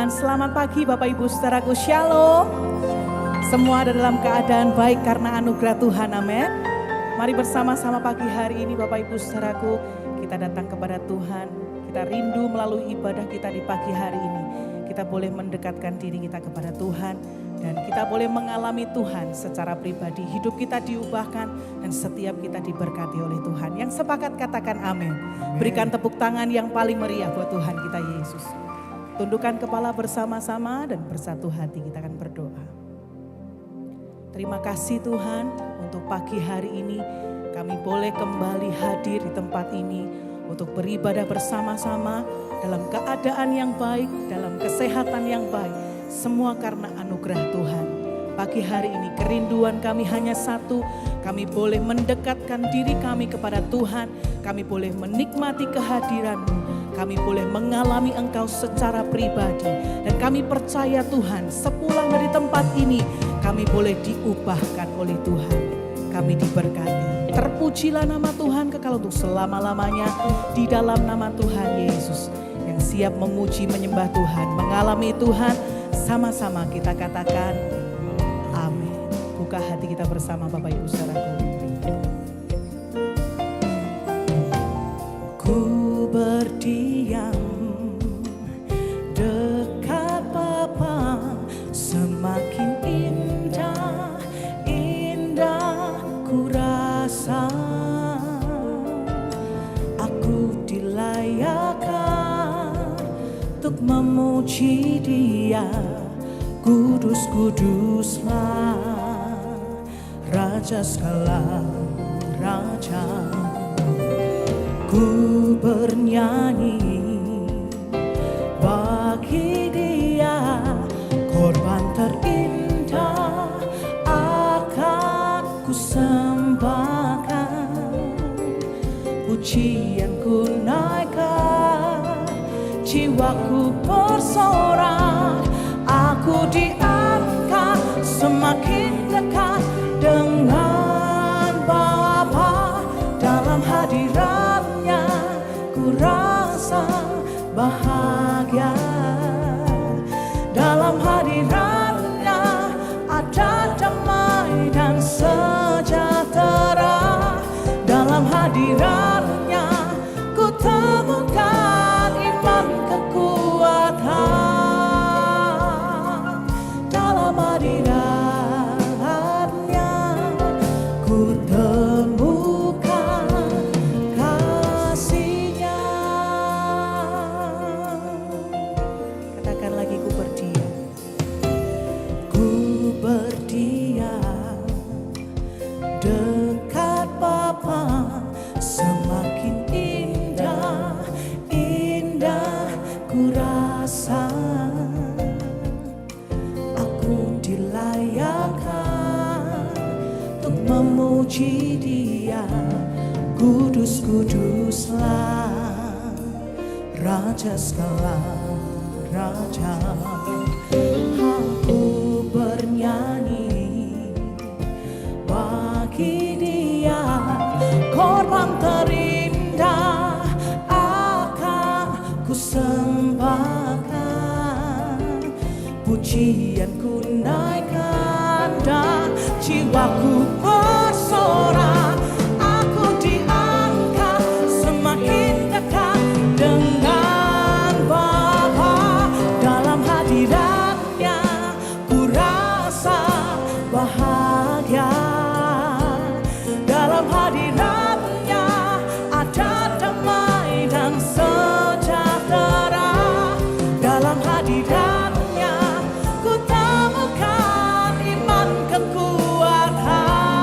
Tuhan. Selamat pagi Bapak Ibu saudaraku, Shalom. Semua ada dalam keadaan baik karena anugerah Tuhan, amin. Mari bersama-sama pagi hari ini Bapak Ibu saudaraku, kita datang kepada Tuhan. Kita rindu melalui ibadah kita di pagi hari ini. Kita boleh mendekatkan diri kita kepada Tuhan. Dan kita boleh mengalami Tuhan secara pribadi. Hidup kita diubahkan dan setiap kita diberkati oleh Tuhan. Yang sepakat katakan amin. Berikan tepuk tangan yang paling meriah buat Tuhan kita Yesus. Tundukkan kepala bersama-sama dan bersatu hati kita akan berdoa. Terima kasih Tuhan untuk pagi hari ini kami boleh kembali hadir di tempat ini untuk beribadah bersama-sama dalam keadaan yang baik, dalam kesehatan yang baik. Semua karena anugerah Tuhan. Pagi hari ini kerinduan kami hanya satu. Kami boleh mendekatkan diri kami kepada Tuhan. Kami boleh menikmati kehadiran-Mu. Kami boleh mengalami Engkau secara pribadi. Dan kami percaya Tuhan, sepulang dari tempat ini, kami boleh diubahkan oleh Tuhan. Kami diberkati. Terpujilah nama Tuhan kekal untuk selama-lamanya di dalam nama Tuhan Yesus. Yang siap memuji menyembah Tuhan, mengalami Tuhan. Sama-sama kita katakan amin. Buka hati kita bersama Bapak Ibu saudaraku. Ku berdiam dekat Bapa, semakin indah, indah ku rasa. Aku dilayakkan untuk memuji Dia. Kudus, kuduslah Raja segala raja. Ku bernyanyi bagi Dia, korban terindah akan ku sembahkan. Pujianku naikkan, jiwaku bersorak. Aku diangkat semakin dekat dengan Bapa. Dalam hadirat-Nya ku rasa bahagia. Dalam hadirat-Nya ada damai dan sejahtera. Dalam hadirat-Nya ku temukan iman kekuatan. Hadirat-Nya ku temukan kasih-Nya. Katakan lagi, ku berdiam. Ku berdiam dekat Bapa, semakin indah, indah ku rasa. Dilayakkan untuk memuji Dia. Kudus, kuduslah Raja segala raja. Aku bernyanyi bagi Dia, korban terindah akan ku sembahkan. Pujianku naikkan dan jiwaku bersorak. Aku diangkat semakin dekat dengan Bapa. Dalam hadirat-Nya ku rasa bahagia. Dalam hadirat-Nya ada damai dan sejahtera. Dalam hadirat-Nya ku temukan iman kekuatan.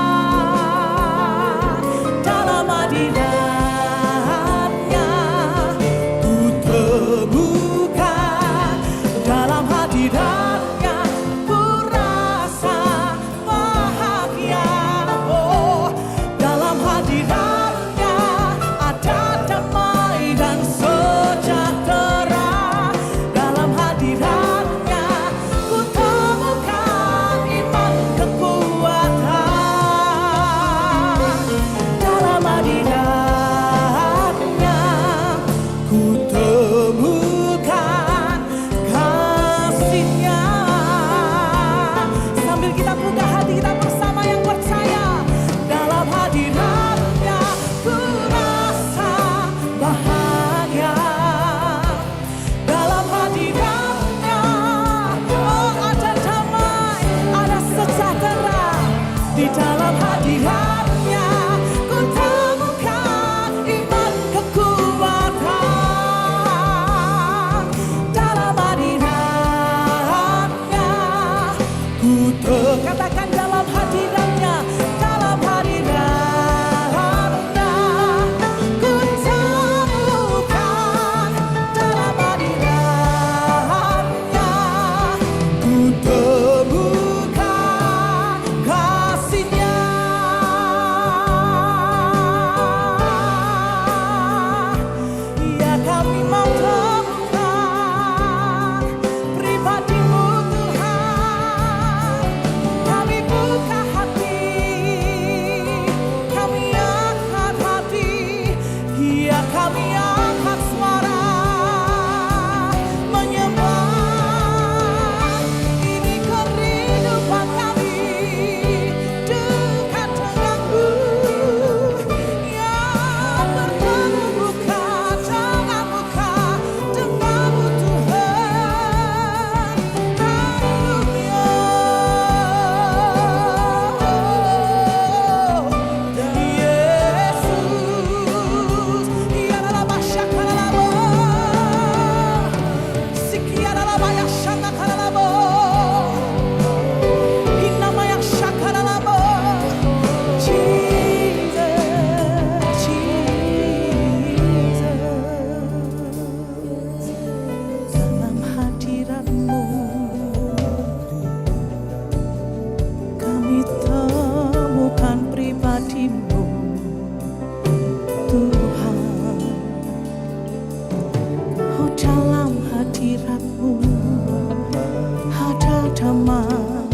teman,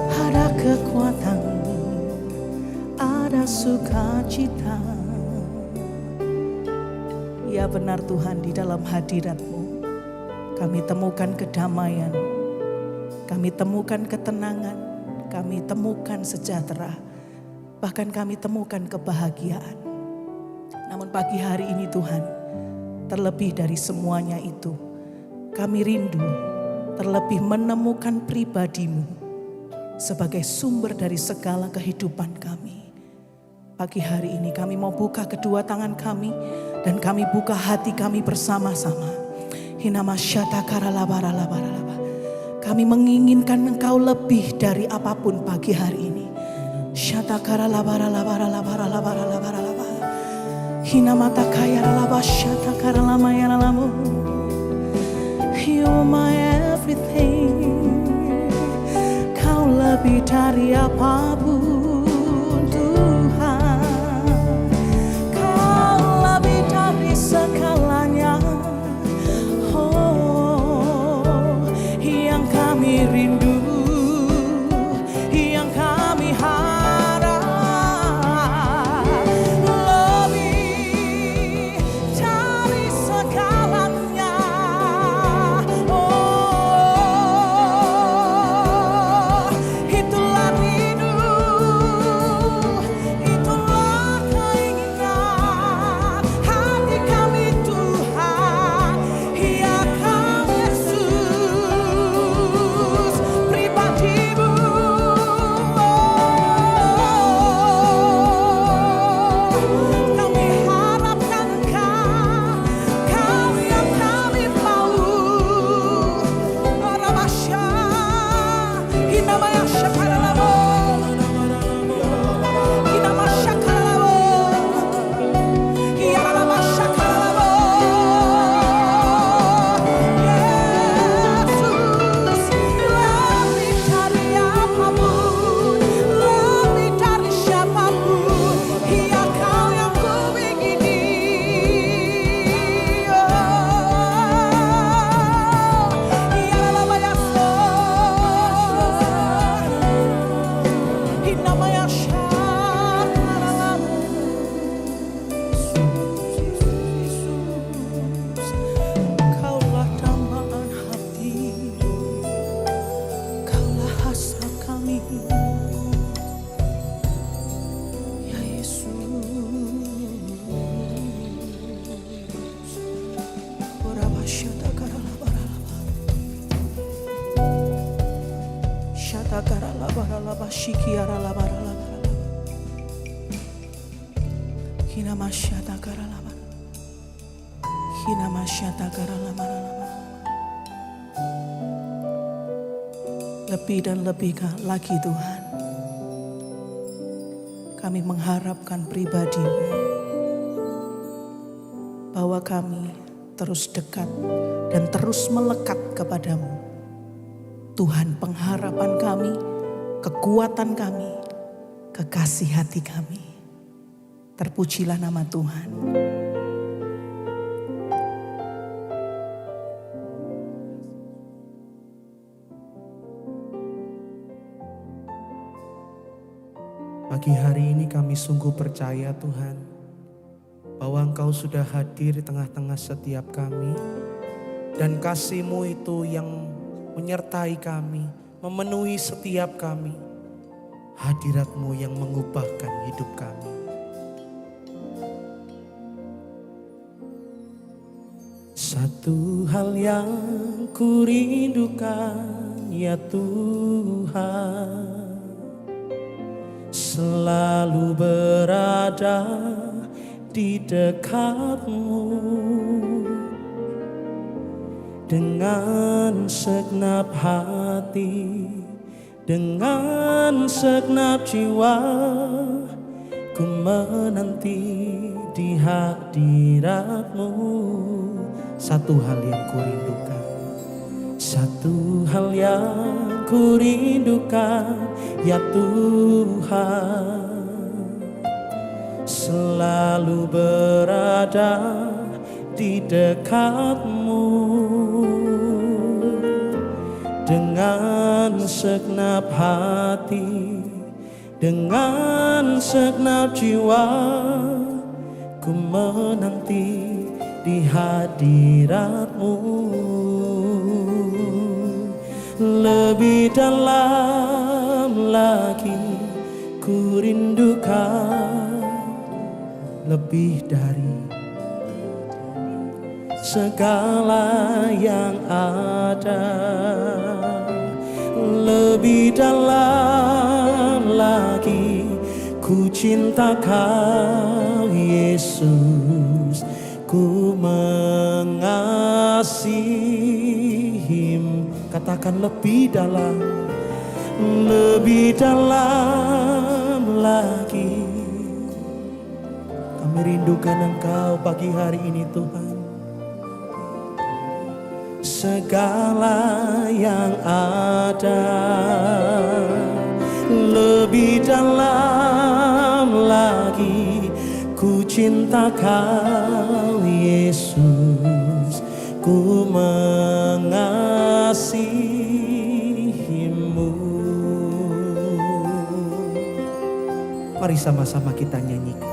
ada kekuatan, ada sukacita. Ya benar Tuhan, di dalam hadirat-Mu kami temukan kedamaian, kami temukan ketenangan, kami temukan sejahtera, bahkan kami temukan kebahagiaan. Namun pagi hari ini Tuhan, terlebih dari semuanya itu, kami rindu terlebih menemukan pribadi-Mu sebagai sumber dari segala kehidupan kami. Pagi hari ini kami mau buka kedua tangan kami dan kami buka hati kami bersama-sama. Kami menginginkan Engkau lebih dari apapun pagi hari ini. You're my everything. Kau lebih dari apapun Tuhan. Kau lebih dari segalanya. Oh, yang kami rindu, yang kami harap, lebih dari segalanya. Oh, itulah rindu, itulah keinginan hati kami Tuhan. Ya Kau Yesus, pribadi-Mu. Kami harapkan Engkau, Kau yang kami mau. Rabasya, Hinamaya Shakarabo, Hinamaya Shakarabo, Yarabaya Shakarabo. Yesus, lebih dari apapun, lebih dari siapapun, ya Kau yang kuingini. Yarabaya Hinamaya Shakarabo. Yesus, Kaulah dambaan hati, Kaulah hasrat kami, ya Yesus. Shatakaralabaralaba, shikiaralabaralabaralaba. Hinamasyatakaralaba, Hinamasyatakaralabaralaba. Lebih dan lebih lagi Tuhan, kami mengharapkan pribadi-Mu, bahwa kami terus dekat dan terus melekat kepadamu. Tuhan, pengharapan kami, kekuatan kami, kekasih hati kami. Terpujilah nama Tuhan. Pagi hari ini kami sungguh percaya Tuhan, bahwa Engkau sudah hadir di tengah-tengah setiap kami. Dan kasih-Mu itu yang menyertai kami, memenuhi setiap kami. Hadirat-Mu yang mengubahkan hidup kami. Satu hal yang ku rindukan ya Tuhan, selalu berada di dekat-Mu. Dengan segenap hati, dengan segenap jiwa, ku menanti di hadirat-Mu. Satu hal yang ku rindukan, satu hal yang ku rindukan ya Tuhan, selalu berada di dekat-Mu. dengan segenap hati, dengan segenap jiwa, ku menanti di hadirat-Mu. Lebih dalam lagi ku rindukan, lebih dari segala yang ada. Lebih dalam lagi ku cinta Kau Yesus, ku mengasihi-Mu. Katakan lebih dalam lagi. Kami rindukan Engkau pagi hari ini Tuhan. Segala yang ada, lebih dalam lagi ku cinta Kau Yesus, ku mengasihi-Mu. Mari sama-sama kita nyanyikan.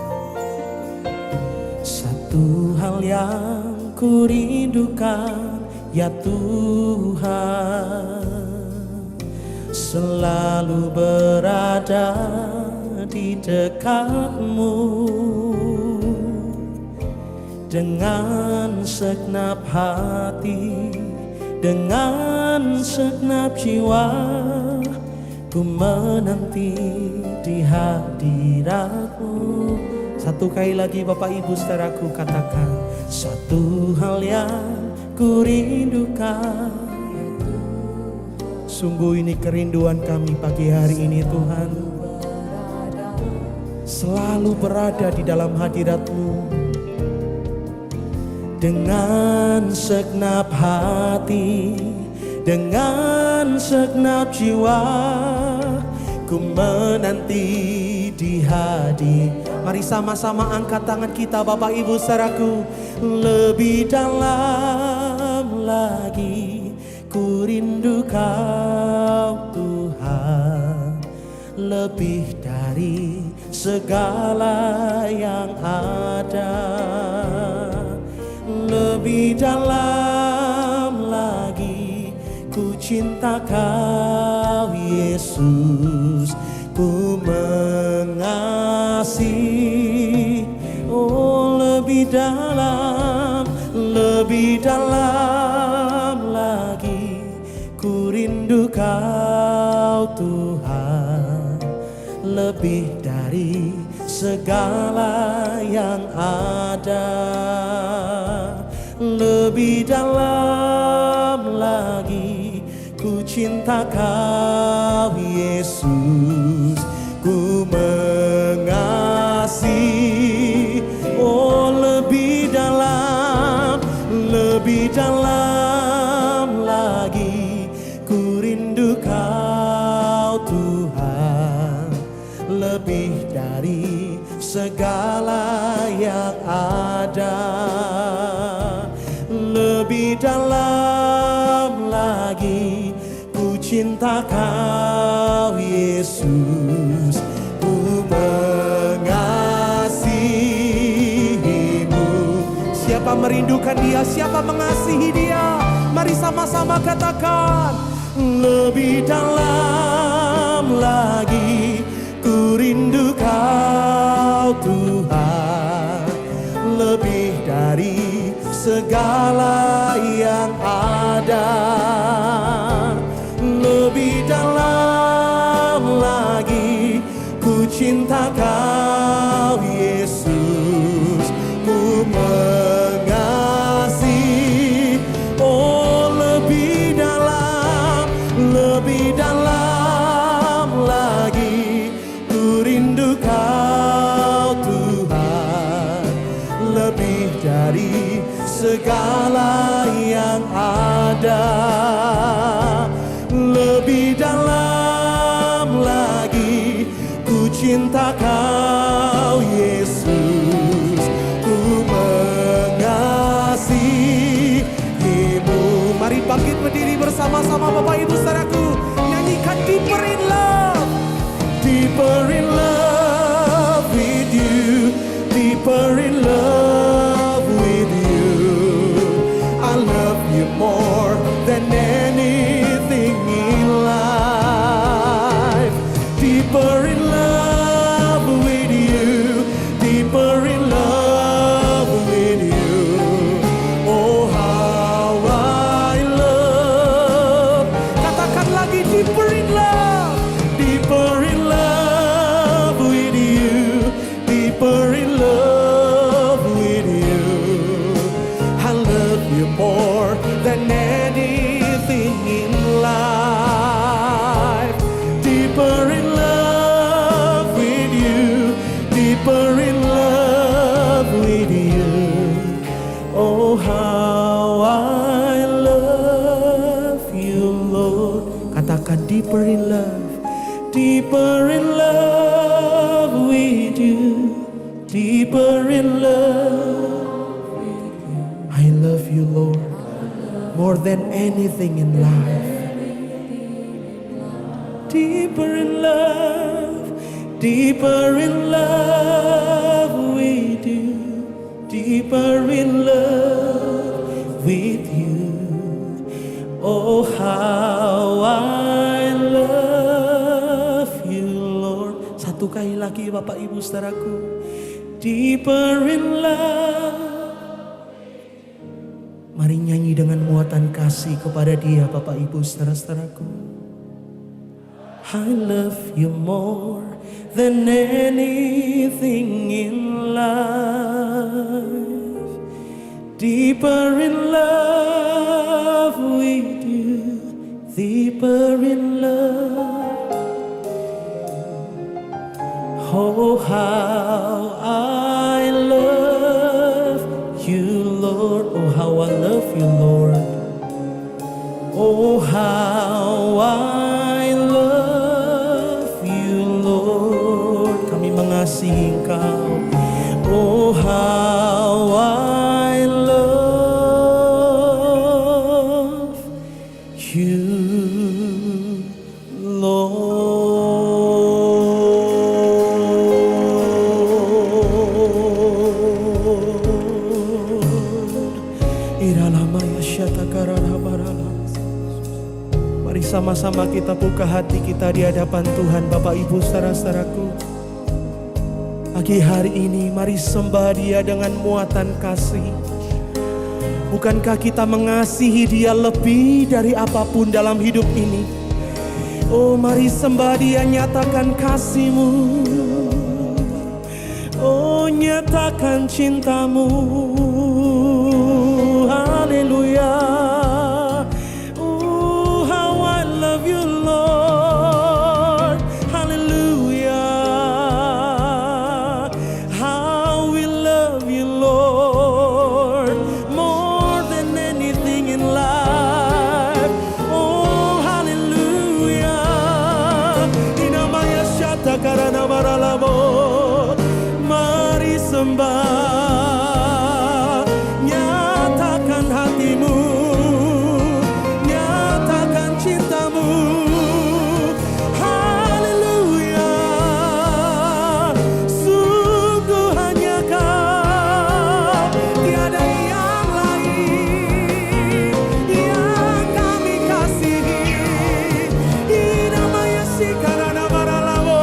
Satu hal yang ku rindukan, ya Tuhan, selalu berada di dekat-Mu. Dengan segenap hati, dengan segenap jiwa, ku menanti di hadirat-Mu. Satu kali lagi Bapak Ibu saudaraku katakan, satu hal yang ku rindukan. Sungguh ini kerinduan kami pagi hari ini Tuhan, selalu berada di dalam hadirat-Mu. Dengan segenap hati, dengan segenap jiwa, ku menanti di hadirat. Mari sama-sama angkat tangan kita Bapak Ibu saudaraku. Lebih dalam lagi ku rindu Kau Tuhan, lebih dari segala yang ada. Lebih dalam lagi ku cinta Kau Yesus, ku mengasihi. Oh lebih dalam lagi ku rindu Kau Tuhan, lebih dari segala yang ada. Lebih dalam lagi ku cinta Kau Yesus, ku mengasihi. Oh lebih dalam lagi ku rindu Kau Tuhan, lebih dari segala yang ada. Lebih dalam lagi ku cinta Kau Yesus, ku mengasihi-Mu. Siapa merindukan Dia, siapa mengasihi Dia, mari sama-sama katakan. Lebih dalam lagi ku rindu Kau Tuhan, lebih dari segala yang ada. Lebih dalam lagi ku cinta Kau Yesus, ku mengasihi. Oh lebih dalam lagi ku rindu Kau Tuhan, lebih dari segala yang ada. Lebih dalam lagi ku cinta Kau sama-sama Bapak Ibu Saudaraku nyanyikan deeper in love. Deeper in love with you, deeper in love with you. I love you more than anything in life. Deeper in love with you, deeper in love with you. Oh how I love. Katakan lagi deeper in love, deeper in love with you, deeper in love with you. I love you more than anything in life. Deeper in love with you, deeper in love with you. Oh how I love you Lord. Katakan deeper in love, deeper in love with you, deeper in love with you. I love you Lord more than anything in life. Deeper in love, deeper in love with you, deeper in love with you. Oh how I love you Lord. Satu kali lagi Bapak Ibu Saudaraku, deeper in love. Mari nyanyi dengan muatan kasih kepada Dia Bapak Ibu Saudara-saudaraku. I love you more than anything in life. Deeper in love with you, deeper in love. Oh how I love you Lord. Oh how I love you Lord. Oh how I love you Lord. Kami mengasihi Engkau. Oh how I love you Lord. Iralamaya syatakararabarala. Mari sama-sama kita buka hati kita di hadapan Tuhan Bapak Ibu saudara-saudaraku. Pagi hari ini mari sembah Dia dengan muatan kasih. Bukankah kita mengasihi Dia lebih dari apapun dalam hidup ini? Oh mari sembah Dia, nyatakan kasih-Mu. Oh nyatakan cinta-Mu. Haleluya. Mari sembah, nyatakan hatimu, nyatakan cintamu. Haleluya, sungguh hanya Kau, tiada yang lain yang kami kasihi. Inamaya sikarana maralamo.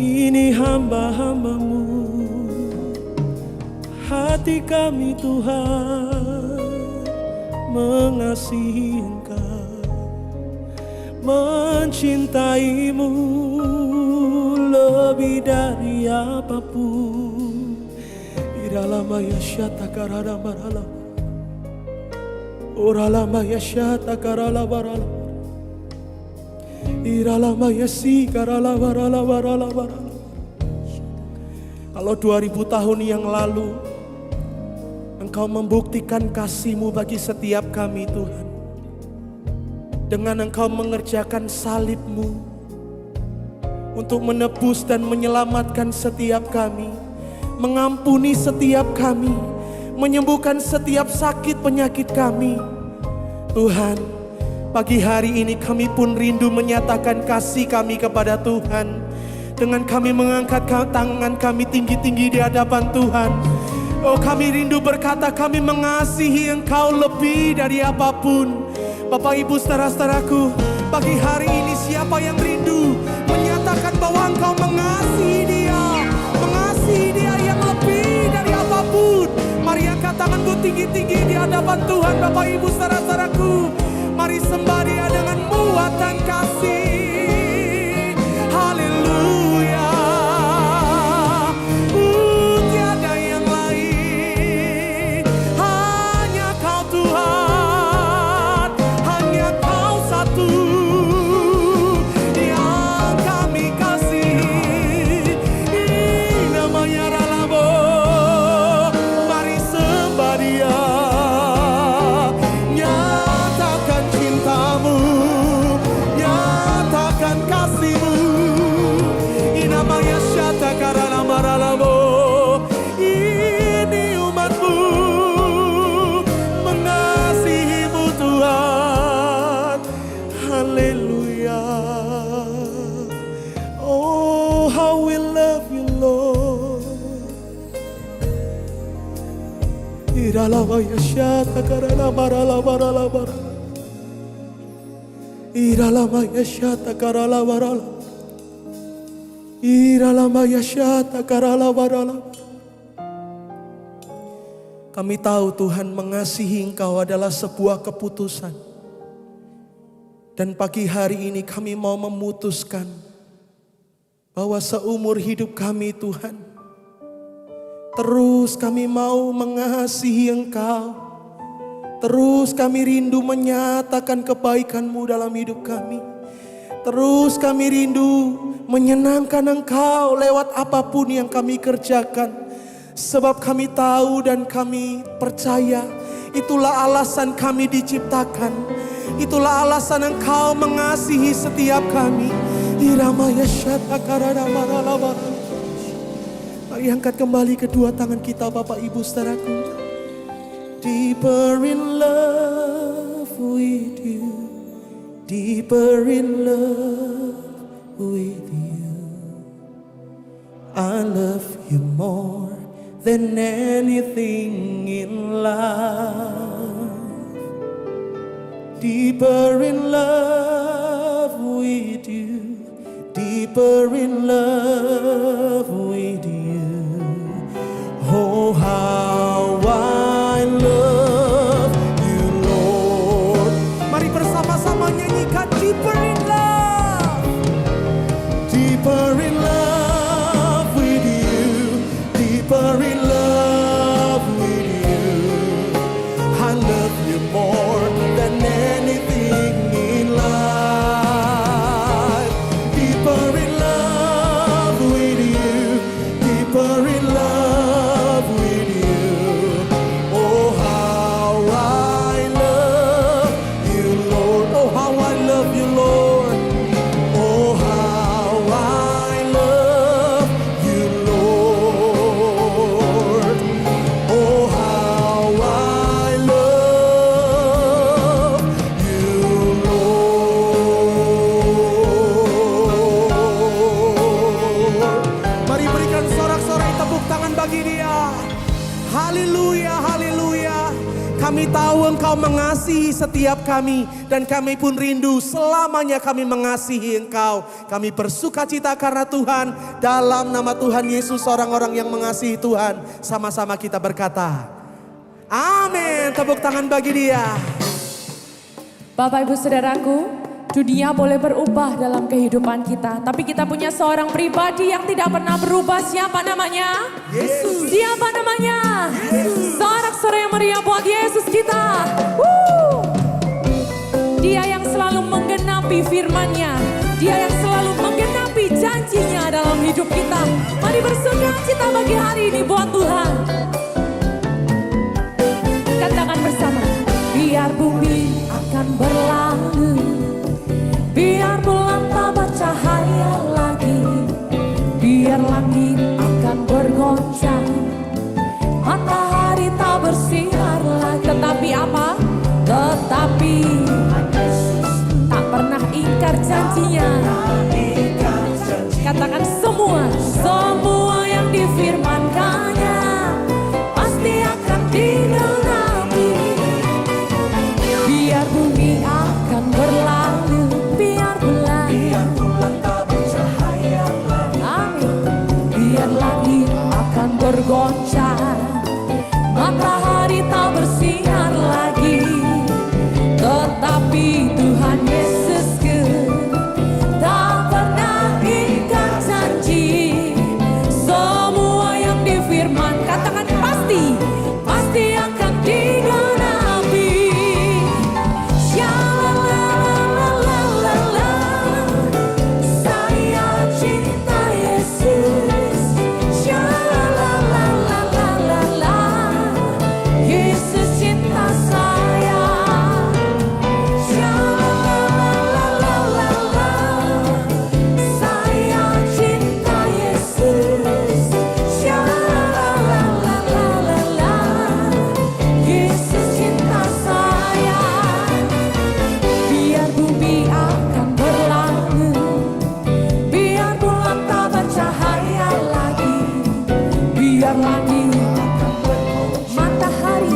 Ini hamba-hambamu, hati kami Tuhan mengasihi Engkau, mencintaimu lebih dari apapun. Iralama yasyata karala barala, oralama yasyata karala barala, iralama yasi karala barala barala barala. Kalau 2000 tahun yang lalu Engkau membuktikan kasih-Mu bagi setiap kami Tuhan, dengan Engkau mengerjakan salib-Mu untuk menebus dan menyelamatkan setiap kami, mengampuni setiap kami, menyembuhkan setiap sakit penyakit kami. Tuhan, pagi hari ini kami pun rindu menyatakan kasih kami kepada Tuhan, dengan kami mengangkat tangan kami tinggi-tinggi di hadapan Tuhan. Oh, kami rindu berkata kami mengasihi Engkau lebih dari apapun. Bapak Ibu saudara-saudaraku, pagi hari ini siapa yang rindu menyatakan bahwa Engkau mengasihi dia yang lebih dari apapun. Mari angkat tanganku tinggi-tinggi di hadapan Tuhan. Bapak Ibu saudara-saudaraku, mari sembah Dia dengan muatan kasih. Haleluya. Tiada yang lain, hanya Kau Tuhan, hanya Kau satu yang kami kasihi. Namanya Ralabo, mari sembah Dia, nyatakan cinta-Mu, nyatakan kasih-Mu. Namanya syata karala maralabo, ini umat-Mu mengasihi-Mu Tuhan. Haleluya. Oh, how we love You Lord. Iralama yasyata karala marala marala marala, iralama yasyata karala marala, iralama yasyata karala marala. Kami tahu Tuhan, mengasihi Engkau adalah sebuah keputusan. Dan pagi hari ini kami mau memutuskan bahwa seumur hidup kami Tuhan, terus kami mau mengasihi Engkau. Terus kami rindu menyatakan kebaikan-Mu dalam hidup kami. Terus kami rindu menyenangkan Engkau lewat apapun yang kami kerjakan. Sebab kami tahu dan kami percaya itulah alasan kami diciptakan. Itulah alasan Engkau mengasihi setiap kami. Mari angkat kembali kedua tangan kita Bapak Ibu saudaraku. Deeper in love with You, deeper in love with You. I love You more than anything in life. Deeper in love with You, deeper in love with You. Oh, how I love You, Lord. Mari bersama-sama nyanyikan deeper in love. Deeper in love with You, deeper in love with You. I love You more than anything in life. Deeper in love Kami tahu Engkau mengasihi setiap kami. Dan kami pun rindu selamanya kami mengasihi Engkau. Kami bersuka cita karena Tuhan. Dalam nama Tuhan Yesus, orang-orang yang mengasihi Tuhan, sama-sama kita berkata, amin. Tepuk tangan bagi dia. Bapak Ibu Saudaraku, dunia boleh berubah dalam kehidupan kita, tapi kita punya seorang pribadi yang tidak pernah berubah. Siapa namanya? Yesus. Siapa namanya? Yesus. Sorak-sorai yang meriah buat Yesus kita. Dia yang selalu menggenapi firman-Nya. Dia yang selalu menggenapi janjinya dalam hidup kita. Mari bersuka cita bagi hari ini buat Tuhan. Katakan bersama. Biar bumi akan berlalu, biar bulan tak bercahaya lagi, biar langit akan bergoncang, matahari tak bersinar lagi. Tetapi apa? Tetapi tak pernah ingkar janjinya. Katakan semua yang difirmankannya pasti akan digenapi. Biar bumi akan berlalu, biar bulan tak bercahaya lagi. Amin. Biar langit akan bergoncang, matahari tak bersinar lagi. Tetapi Tuhan Yesusku tak pernah ingkar janji. Semua yang difirman, katakan pasti akan digenapi. Shalalalalala, saya cinta Yesus. Shalalalalala, Yesus cinta saya. Shalalalalala, saya cinta Yesus. Shalalalalala, Yesus cinta saya. Biar bumi akan berlalu, biar bulan tak bercahaya lagi, biar langit akan bergoncang, matahari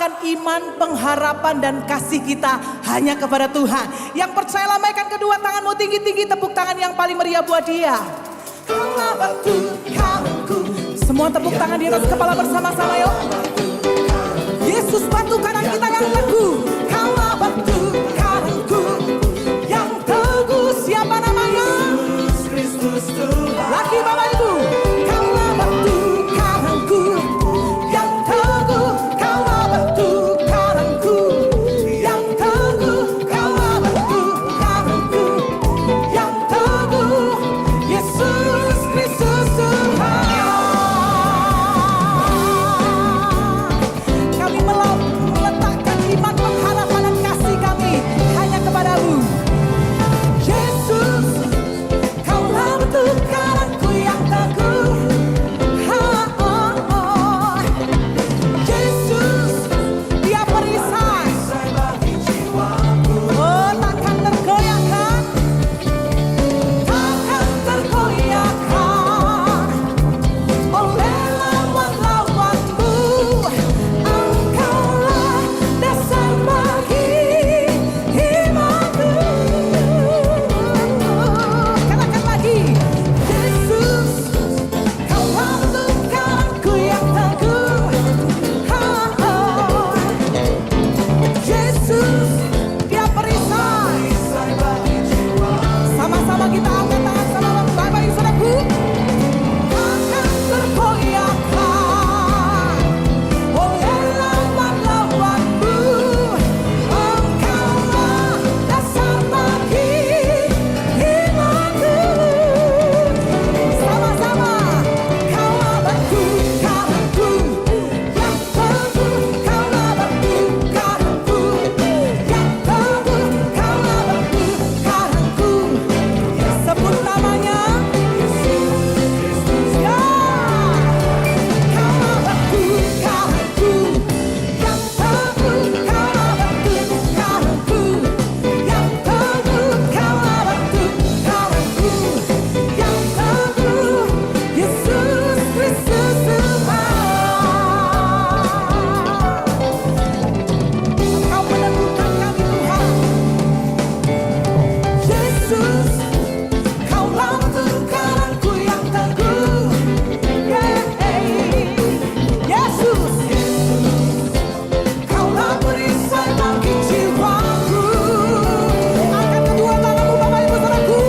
meletakkan iman, pengharapan dan kasih kita hanya kepada Tuhan. Yang percaya lambaikan kedua tanganmu tinggi-tinggi, tepuk tangan yang paling meriah buat Dia. Kaulah batu karangku. Semua tepuk tangan di atas kepala bersama-sama yuk. Yesus batu karang kita yang teguh. Kaulah batu karangku yang teguh. Siapa namanya? Kristus Tuhan. Laki Bapak Ibu. Kaulah batu karangku yang teguh. Kaulah batu karangku yang teguh. Kaulah batu karangku yang teguh. Yesus Kristus Tuhan. Kami meletakkan iman, pengharapan dan kasih kami hanya kepadamu. Yesus, Kaulah batu karangku yang teguh. Yesus, Dia perisai. Oh, takkan tergoyahkan, takkan tergoyahkan oleh lawan-lawanmu. Engkaulah dasar bagi imanku. Katakan lagi. Yesus, Kaulah batu karangku yang teguh. Yesus, Dia perisai. Sama-sama kita angkat tangan sama Bapak Ibu Saudaraku. Takkan tergoyahkan oleh lawan-lawanmu. Engkaulah dasar bagi imanku. Sama-sama. Kaulah batu karangku yang teguh. Kaulah batu karangku yang teguh. Kaulah batu karangku. Sebut namanya. Ya. Kaulah batu karangku yang teguh. Kaulah batu karangku yang teguh. Kaulah batu karangku yang teguh. Yesus Kristus Tuhan. Engkau meneguhkan kami Tuhan. Yesus, Kaulah batu karangku yang teguh. Yesus, Kaulah perisai bagi jiwaku. Angkat kedua tanganmu Bapak Ibu Saudaraku.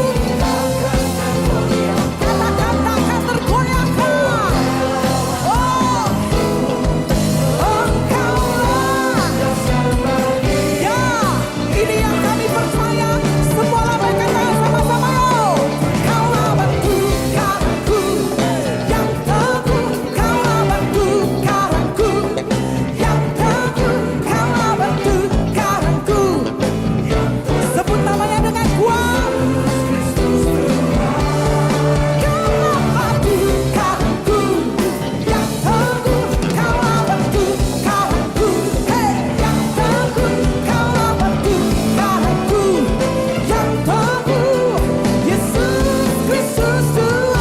Katakan takkan tergoyahkan. Oh, Engkaulah. Ya, ini yang kami percaya. Semua lambaikan tangan sama-sama yuk. Kaulah batu karangku yang teguh. Kaulah batu karangku yang teguh. Kaulah batu karangku. Sebut namanya dengan kuat. Kaulah batu karangku yang teguh. Kaulah batu karangku yang teguh. Kaulah batu karangku yang teguh. Yesus Kristus Tuhan.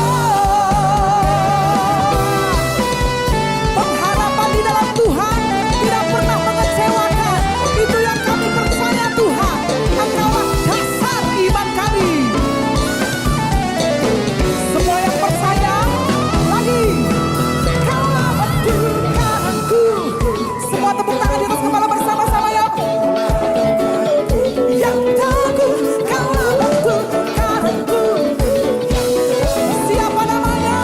Pengharapan di dalam Tuhan tidak pernah mengecewakan. Itu yang kami percaya Tuhan. Engkaulah dasar iman kami. Semua yang percaya lagi. Kaulah batu karangku. Semua tepuk tangan di atas kepala bersama-sama ya. Yang teguh. Kaulah batu karangku. Siapa namanya?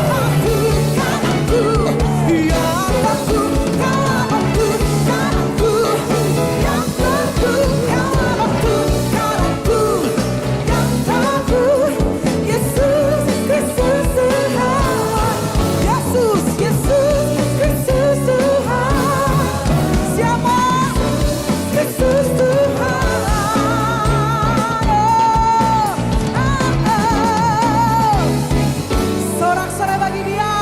Batu karangku yang teguh. Kaulah batu karangku yang teguh. Kaulah batu karangku yang teguh. Yesus Kristus Tuhan. Yesus Kristus Tuhan. Siapa? Kristus Tuhan. Sorak-sorai bagi Dia.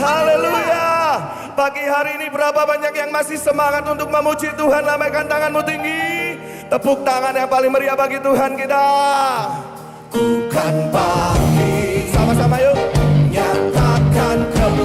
Haleluya. Pagi hari ini berapa banyak yang masih semangat untuk memuji Tuhan? Lambaikan tanganmu tinggi. Tepuk tangan yang paling meriah bagi Tuhan kita. Ku kan bangkit. Sama-sama yuk. Nyatakan kebenaran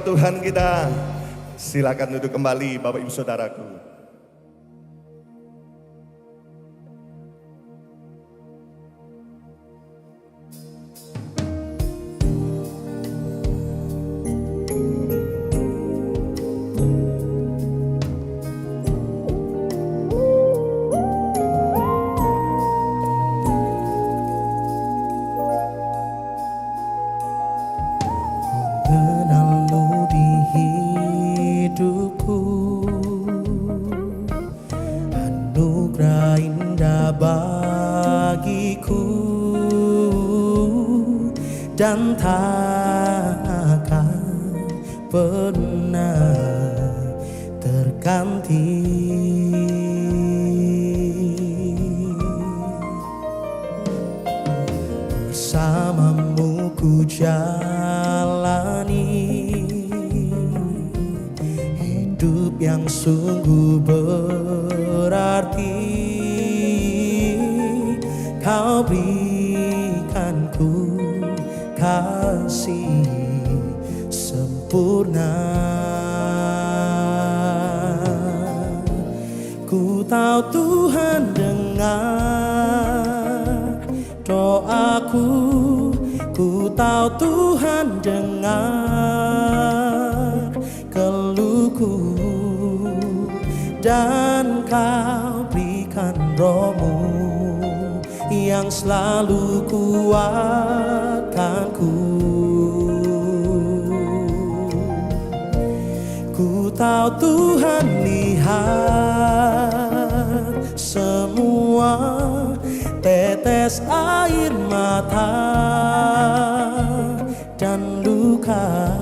Tuhan kita. Silakan duduk kembali Bapak Ibu Saudaraku. Mengenalmu di hidupku, anugerah indah bagiku, dan takkan pernah terganti. Bersamamu ku jalani hidup yang sungguh berarti. Kau berikanku kasih sempurna. Ku tahu Tuhan dengar doaku, ku tahu Tuhan dengar keluhku, dan Kau berikan Roh-Mu yang selalu kuatkanku. Ku tahu Tuhan lihat semua tetes air mata dan luka,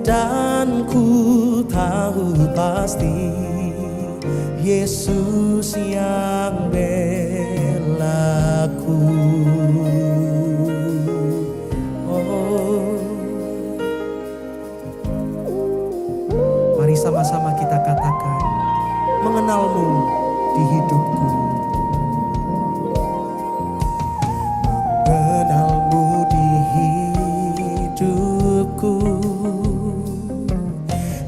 dan ku tahu pasti Yesus yang belaku. Oh, mari sama-sama kita katakan, mengenalmu di hidupku. Mengenalmu di hidupku,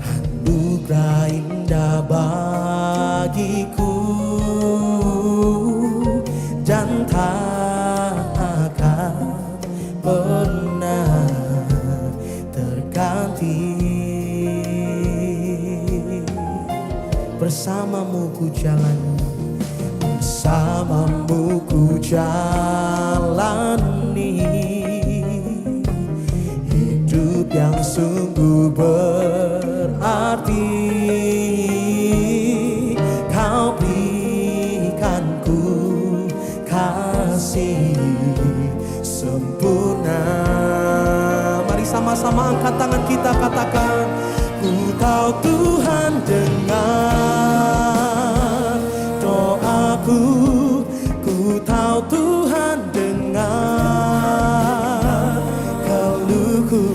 anugerah indah bagiku, dan takkan pernah terganti. Bersamamu ku jalani, bersamamu ku jalani hidup yang sungguh berarti. Kau berikanku kasih sempurna. Mari sama-sama angkat tangan kita, katakan, ku tahu Tuhan dengar doaku, ku tahu Tuhan dengar keluhku,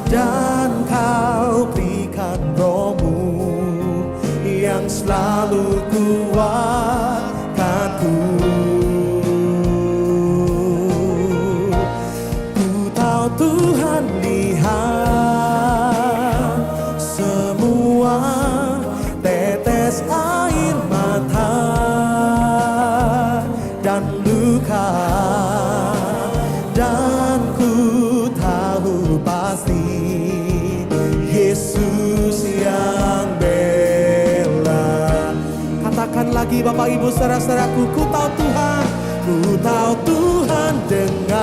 dan Kau berikan Roh-Mu yang selalu kuatkanku. Ku tahu Tuhan lihat semua tetes air mata dan luka, dan ku tahu pasti Yesus yang bela. Katakan lagi Bapak Ibu saudara-saudaraku, ku tahu Tuhan, ku tahu Tuhan dengar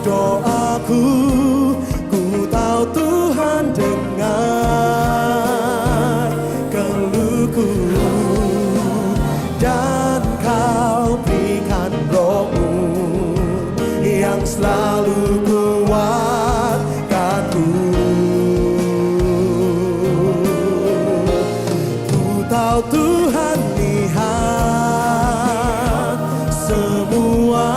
doaku, ku tahu Tuhan dengar keluhku, dan Kau berikan Roh-Mu yang selalu kuatkanku. Ku tahu Tuhan lihat semua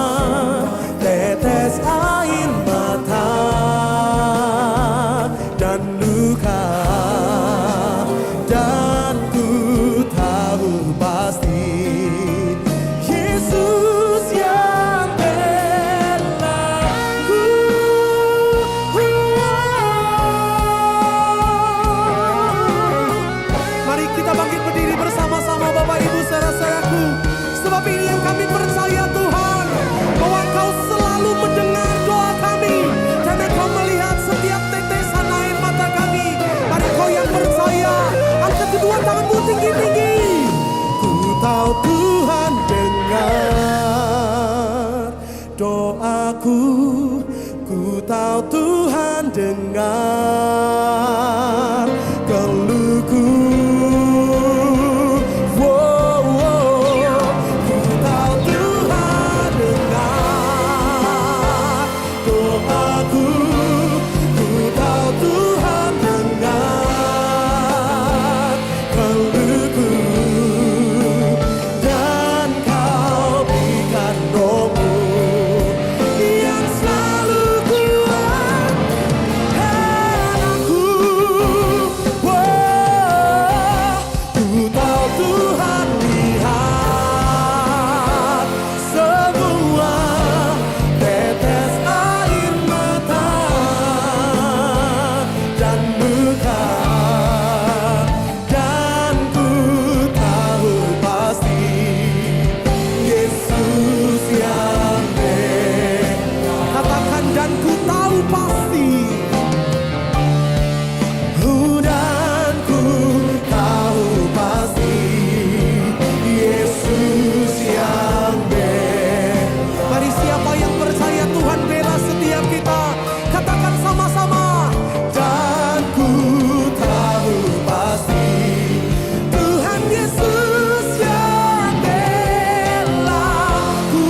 dengar keluhku. Wow, wow. Ku tahu Tuhan dengar doaku. Ku tahu Tuhan dengar keluhku. Dan Kau berikan rohmu yang selalu kuatkan aku. Wah, ku tahu Tuhan lihat semua tetes air mata dan luka. Dan ku tahu pasti Yesus yang bela. Katakan, dan ku tahu pasti. Dan ku tahu pasti Yesus yang bela. Mari siapa yang percaya Tuhan bela setiap kita, katakan sama-sama. Dan ku tahu pasti Tuhan Yesus yang bela-ku.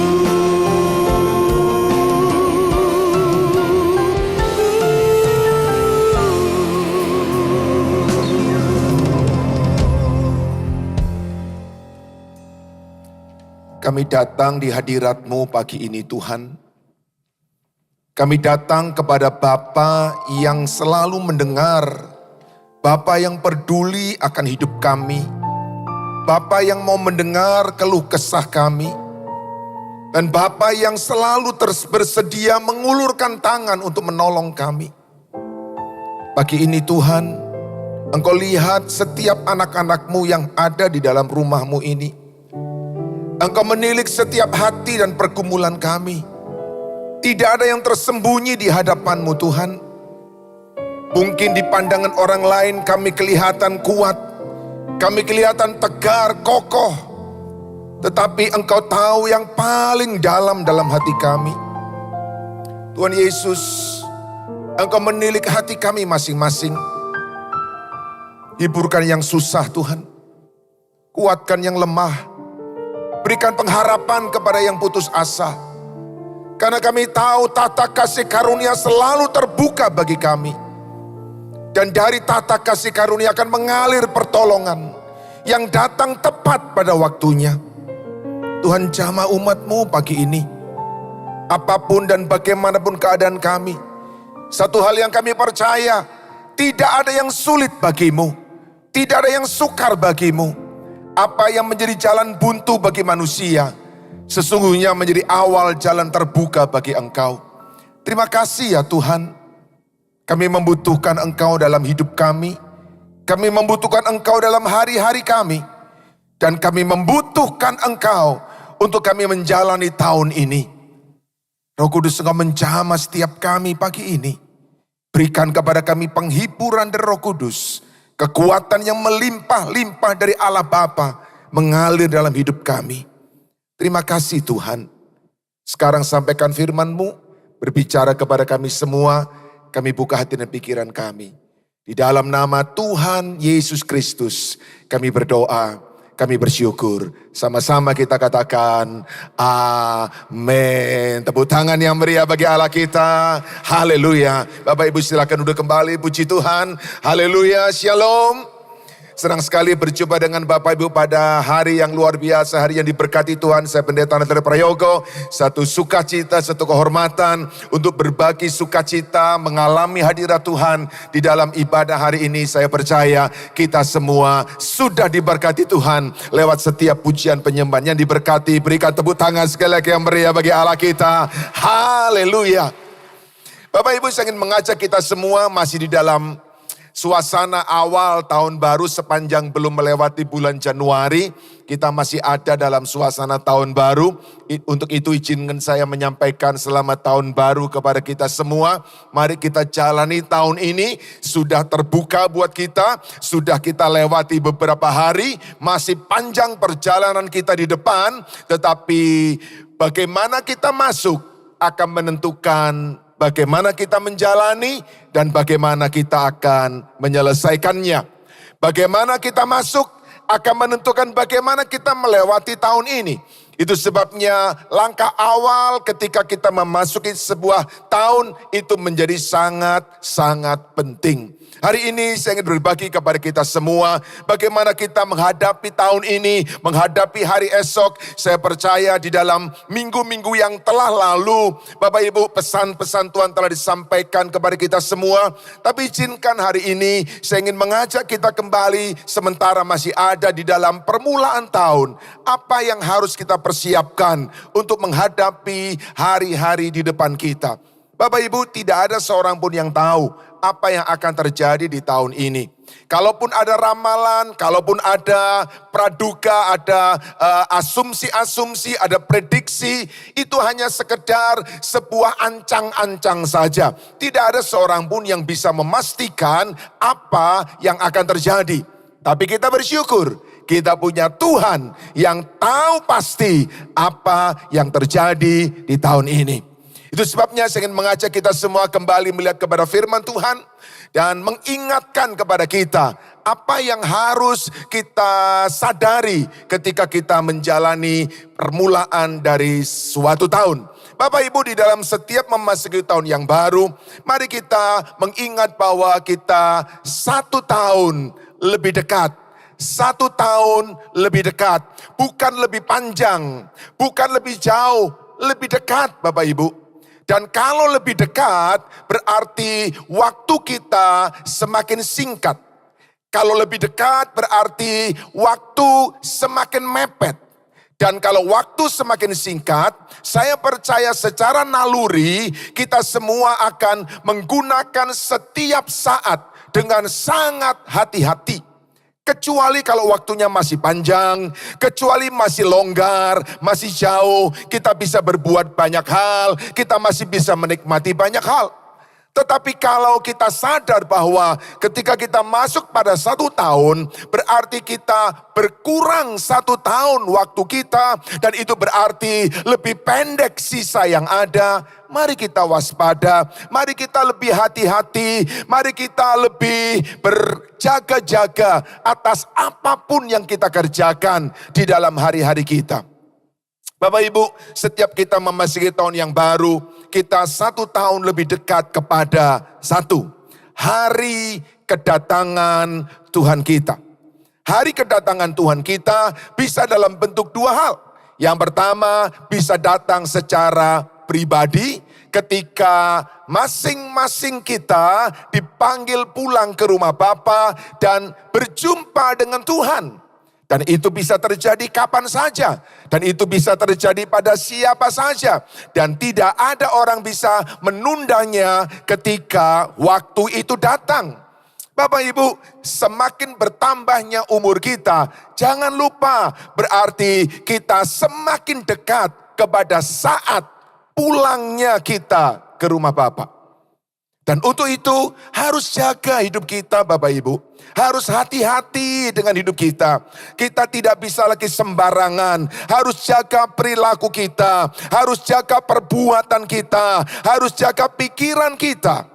Kami datang di hadirat-Mu pagi ini Tuhan. Kami datang kepada Bapa yang selalu mendengar, Bapa yang peduli akan hidup kami, Bapa yang mau mendengar keluh kesah kami, dan Bapa yang selalu terus bersedia mengulurkan tangan untuk menolong kami. Pagi ini Tuhan, Engkau lihat setiap anak-anak-Mu yang ada di dalam rumah-Mu ini. Engkau menilik setiap hati dan pergumulan kami. Tidak ada yang tersembunyi di hadapan-Mu Tuhan. Mungkin di pandangan orang lain kami kelihatan kuat, kami kelihatan tegar, kokoh. Tetapi Engkau tahu yang paling dalam hati kami. Tuhan Yesus, Engkau menilik hati kami masing-masing. Hiburkan yang susah Tuhan, kuatkan yang lemah. Berikan pengharapan kepada yang putus asa. Karena kami tahu tata kasih karunia selalu terbuka bagi kami. Dan dari tata kasih karunia akan mengalir pertolongan yang datang tepat pada waktunya. Tuhan, jamah umat-Mu pagi ini. Apapun dan bagaimanapun keadaan kami, satu hal yang kami percaya, tidak ada yang sulit bagimu. Tidak ada yang sukar bagimu. Apa yang menjadi jalan buntu bagi manusia, sesungguhnya menjadi awal jalan terbuka bagi Engkau. Terima kasih ya Tuhan. Kami membutuhkan Engkau dalam hidup kami. Kami membutuhkan Engkau dalam hari-hari kami. Dan kami membutuhkan Engkau untuk kami menjalani tahun ini. Roh Kudus, Engkau menjamah setiap kami pagi ini. Berikan kepada kami penghiburan dari Roh Kudus. Kekuatan yang melimpah-limpah dari Allah Bapa mengalir dalam hidup kami. Terima kasih Tuhan. Sekarang sampaikan firman-Mu, berbicara kepada kami semua. Kami buka hati dan pikiran kami. Di dalam nama Tuhan Yesus Kristus kami berdoa, kami bersyukur. Sama-sama kita katakan amin. Tepuk tangan yang meriah bagi Allah kita. Haleluya. Bapak Ibu silakan duduk kembali, puji Tuhan. Haleluya, shalom. Senang sekali berjumpa dengan Bapak Ibu pada hari yang luar biasa, hari yang diberkati Tuhan. Saya Pendeta Natali Prayogo, satu sukacita, satu kehormatan untuk berbagi sukacita, mengalami hadirat Tuhan di dalam ibadah hari ini. Saya percaya kita semua sudah diberkati Tuhan lewat setiap pujian penyembahan yang diberkati. Berikan tepuk tangan sekali lagi yang meriah bagi Allah kita. Haleluya. Bapak Ibu, saya ingin mengajak kita semua masih di dalam suasana awal tahun baru sepanjang belum melewati bulan Januari. Kita masih ada dalam suasana tahun baru. Untuk itu izinkan saya menyampaikan selamat tahun baru kepada kita semua. Mari kita jalani tahun ini. Sudah terbuka buat kita. Sudah kita lewati beberapa hari. Masih panjang perjalanan kita di depan. Tetapi bagaimana kita masuk akan menentukan bagaimana kita menjalani, dan bagaimana kita akan menyelesaikannya. Bagaimana kita masuk akan menentukan bagaimana kita melewati tahun ini. Itu sebabnya langkah awal ketika kita memasuki sebuah tahun itu menjadi sangat-sangat penting. Hari ini saya ingin berbagi kepada kita semua bagaimana kita menghadapi tahun ini, menghadapi hari esok. Saya percaya di dalam minggu-minggu yang telah lalu, Bapak Ibu, pesan-pesan Tuhan telah disampaikan kepada kita semua. Tapi izinkan hari ini saya ingin mengajak kita kembali sementara masih ada di dalam permulaan tahun. Apa yang harus kita persiapkan untuk menghadapi hari-hari di depan kita. Bapak Ibu, tidak ada seorang pun yang tahu apa yang akan terjadi di tahun ini. Kalaupun ada ramalan, kalaupun ada praduga, ada asumsi-asumsi, ada prediksi, itu hanya sekedar sebuah ancang-ancang saja. Tidak ada seorang pun yang bisa memastikan apa yang akan terjadi. Tapi kita bersyukur, kita punya Tuhan yang tahu pasti apa yang terjadi di tahun ini. Itu sebabnya saya ingin mengajak kita semua kembali melihat kepada firman Tuhan dan mengingatkan kepada kita apa yang harus kita sadari ketika kita menjalani permulaan dari suatu tahun. Bapak Ibu, di dalam setiap memasuki tahun yang baru, mari kita mengingat bahwa kita 1 tahun lebih dekat. 1 tahun lebih dekat, bukan lebih panjang, bukan lebih jauh, lebih dekat Bapak Ibu. Dan kalau lebih dekat berarti waktu kita semakin singkat. Kalau lebih dekat berarti waktu semakin mepet. Dan kalau waktu semakin singkat, saya percaya secara naluri kita semua akan menggunakan setiap saat dengan sangat hati-hati. Kecuali kalau waktunya masih panjang, kecuali masih longgar, masih jauh, kita bisa berbuat banyak hal, kita masih bisa menikmati banyak hal. Tetapi kalau kita sadar bahwa ketika kita masuk pada 1 tahun, berarti kita berkurang 1 tahun waktu kita, dan itu berarti lebih pendek sisa yang ada. Mari kita waspada, mari kita lebih hati-hati, mari kita lebih berjaga-jaga atas apapun yang kita kerjakan di dalam hari-hari kita. Bapak Ibu, setiap kita memasuki tahun yang baru, kita 1 tahun lebih dekat kepada hari kedatangan Tuhan kita. Hari kedatangan Tuhan kita bisa dalam bentuk 2 hal. Yang pertama bisa datang secara pribadi ketika masing-masing kita dipanggil pulang ke rumah Bapa dan berjumpa dengan Tuhan. Dan itu bisa terjadi kapan saja. Dan itu bisa terjadi pada siapa saja. Dan tidak ada orang bisa menundanya ketika waktu itu datang. Bapak Ibu, semakin bertambahnya umur kita, jangan lupa berarti kita semakin dekat kepada saat pulangnya kita ke rumah Bapa. Dan untuk itu harus jaga hidup kita Bapak Ibu. Harus hati-hati dengan hidup kita. Kita tidak bisa lagi sembarangan. Harus jaga perilaku kita. Harus jaga perbuatan kita. Harus jaga pikiran kita.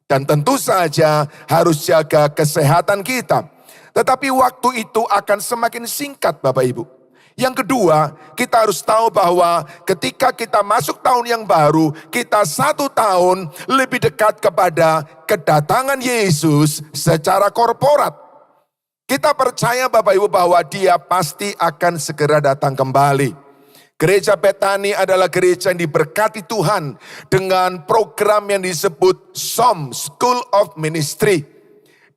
Dan tentu saja harus jaga kesehatan kita. Tetapi waktu itu akan semakin singkat Bapak Ibu. Yang kedua, kita harus tahu bahwa ketika kita masuk tahun yang baru, kita 1 tahun lebih dekat kepada kedatangan Yesus secara korporat. Kita percaya Bapak Ibu bahwa Dia pasti akan segera datang kembali. Gereja Betani adalah gereja yang diberkati Tuhan dengan program yang disebut SOM, School of Ministry.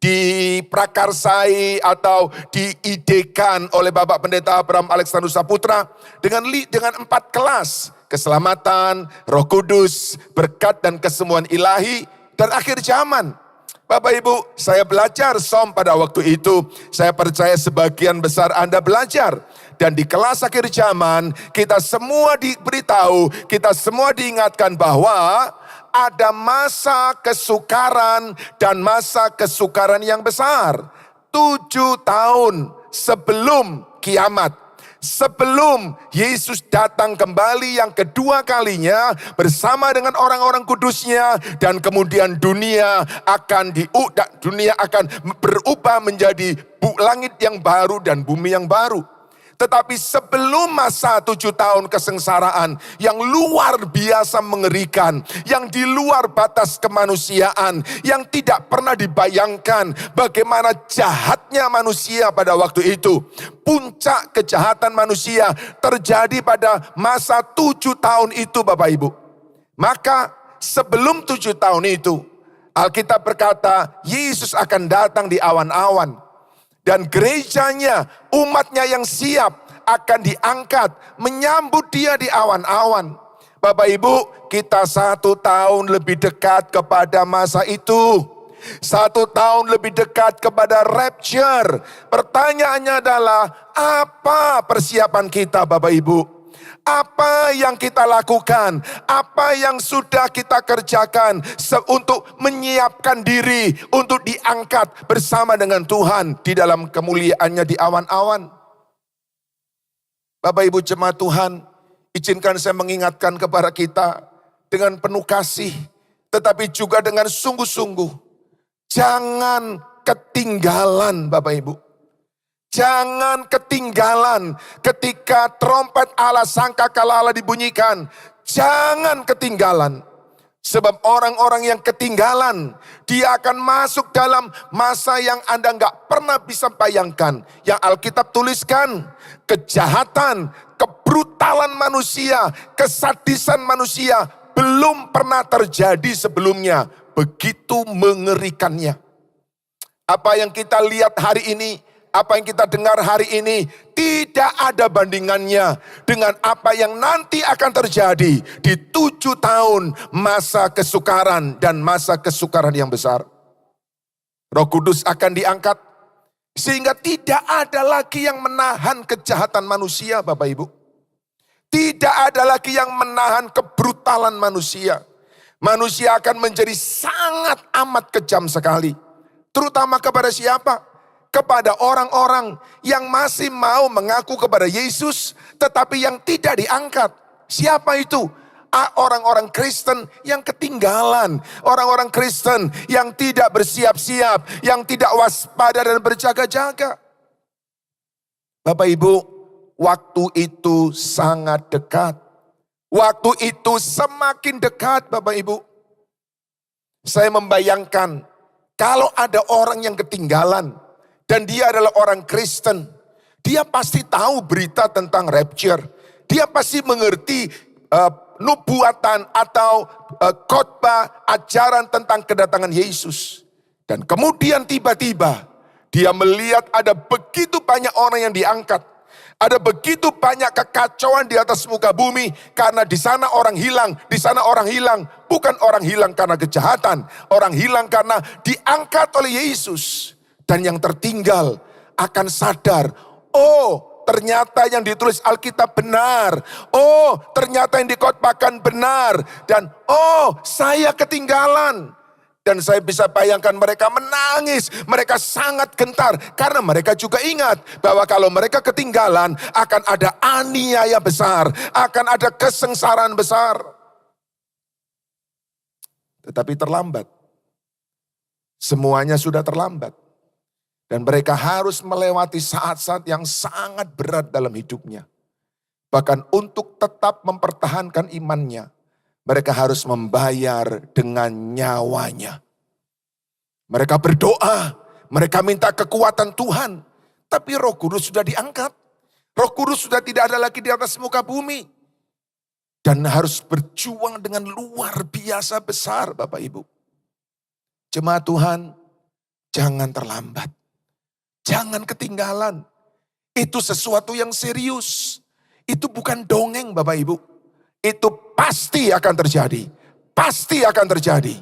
Diprakarsai atau diidekan oleh Bapak Pendeta Abraham Alexandrus Saputra dengan 4 kelas. Keselamatan, Roh Kudus, berkat dan kesemuan ilahi, dan akhir zaman. Bapak Ibu, saya belajar SOM pada waktu itu. Saya percaya sebagian besar Anda belajar. Dan di kelas akhir zaman, kita semua diberitahu, kita semua diingatkan bahwa ada masa kesukaran dan masa kesukaran yang besar. 7 tahun sebelum kiamat. sebelum Yesus datang kembali yang kedua kalinya bersama dengan orang-orang kudusnya, dan kemudian dunia akan berubah menjadi langit yang baru dan bumi yang baru. Tetapi sebelum masa 7 tahun kesengsaraan yang luar biasa mengerikan, yang di luar batas kemanusiaan, yang tidak pernah dibayangkan bagaimana jahatnya manusia pada waktu itu. Puncak kejahatan manusia terjadi pada masa 7 tahun itu, Bapak Ibu. Maka sebelum 7 tahun itu, Alkitab berkata Yesus akan datang di awan-awan. Dan gerejanya, umatnya yang siap akan diangkat menyambut dia di awan-awan. Bapak Ibu, kita 1 tahun lebih dekat kepada masa itu. 1 tahun lebih dekat kepada rapture. Pertanyaannya adalah, apa persiapan kita Bapak Ibu? Apa yang kita lakukan? Apa yang sudah kita kerjakan untuk menyiapkan diri untuk diangkat bersama dengan Tuhan di dalam kemuliaannya di awan-awan? Bapak Ibu jemaat Tuhan, izinkan saya mengingatkan kepada kita dengan penuh kasih, tetapi juga dengan sungguh-sungguh. Jangan ketinggalan Bapak Ibu. Jangan ketinggalan ketika trompet Allah sangkakala Allah dibunyikan. Jangan ketinggalan. Sebab orang-orang yang ketinggalan, dia akan masuk dalam masa yang Anda nggak pernah bisa bayangkan. Yang Alkitab tuliskan, kejahatan, kebrutalan manusia, kesadisan manusia belum pernah terjadi sebelumnya. Begitu mengerikannya. Apa yang kita lihat hari ini, apa yang kita dengar hari ini tidak ada bandingannya dengan apa yang nanti akan terjadi di 7 tahun masa kesukaran dan masa kesukaran yang besar. Roh Kudus akan diangkat sehingga tidak ada lagi yang menahan kejahatan manusia Bapak Ibu. Tidak ada lagi yang menahan kebrutalan manusia. Manusia akan menjadi sangat amat kejam sekali. Terutama kepada siapa? Kepada orang-orang yang masih mau mengaku kepada Yesus, tetapi yang tidak diangkat. Siapa itu? Orang-orang Kristen yang ketinggalan. Orang-orang Kristen yang tidak bersiap-siap, yang tidak waspada dan berjaga-jaga. Bapak Ibu, waktu itu sangat dekat. Waktu itu semakin dekat Bapak Ibu. Saya membayangkan kalau ada orang yang ketinggalan, dan dia adalah orang Kristen, dia pasti tahu berita tentang rapture. Dia pasti mengerti nubuatan atau khotbah ajaran tentang kedatangan Yesus. Dan kemudian tiba-tiba dia melihat ada begitu banyak orang yang diangkat. Ada begitu banyak kekacauan di atas muka bumi. Karena di sana orang hilang, di sana orang hilang. Bukan orang hilang karena kejahatan. Orang hilang karena diangkat oleh Yesus. Dan yang tertinggal akan sadar, oh ternyata yang ditulis Alkitab benar. Oh ternyata yang dikhotbahkan benar. Dan oh saya ketinggalan. Dan saya bisa bayangkan mereka menangis. Mereka sangat gentar. Karena mereka juga ingat bahwa kalau mereka ketinggalan akan ada aniaya besar. Akan ada kesengsaraan besar. Tetapi terlambat. Semuanya sudah terlambat. Dan mereka harus melewati saat-saat yang sangat berat dalam hidupnya. Bahkan untuk tetap mempertahankan imannya, mereka harus membayar dengan nyawanya. Mereka berdoa, mereka minta kekuatan Tuhan. Tapi Roh Kudus sudah diangkat. Roh Kudus sudah tidak ada lagi di atas muka bumi. Dan harus berjuang dengan luar biasa besar Bapak Ibu. Jemaat Tuhan, jangan terlambat. Jangan ketinggalan. Itu sesuatu yang serius. Itu bukan dongeng Bapak Ibu. Itu pasti akan terjadi. Pasti akan terjadi.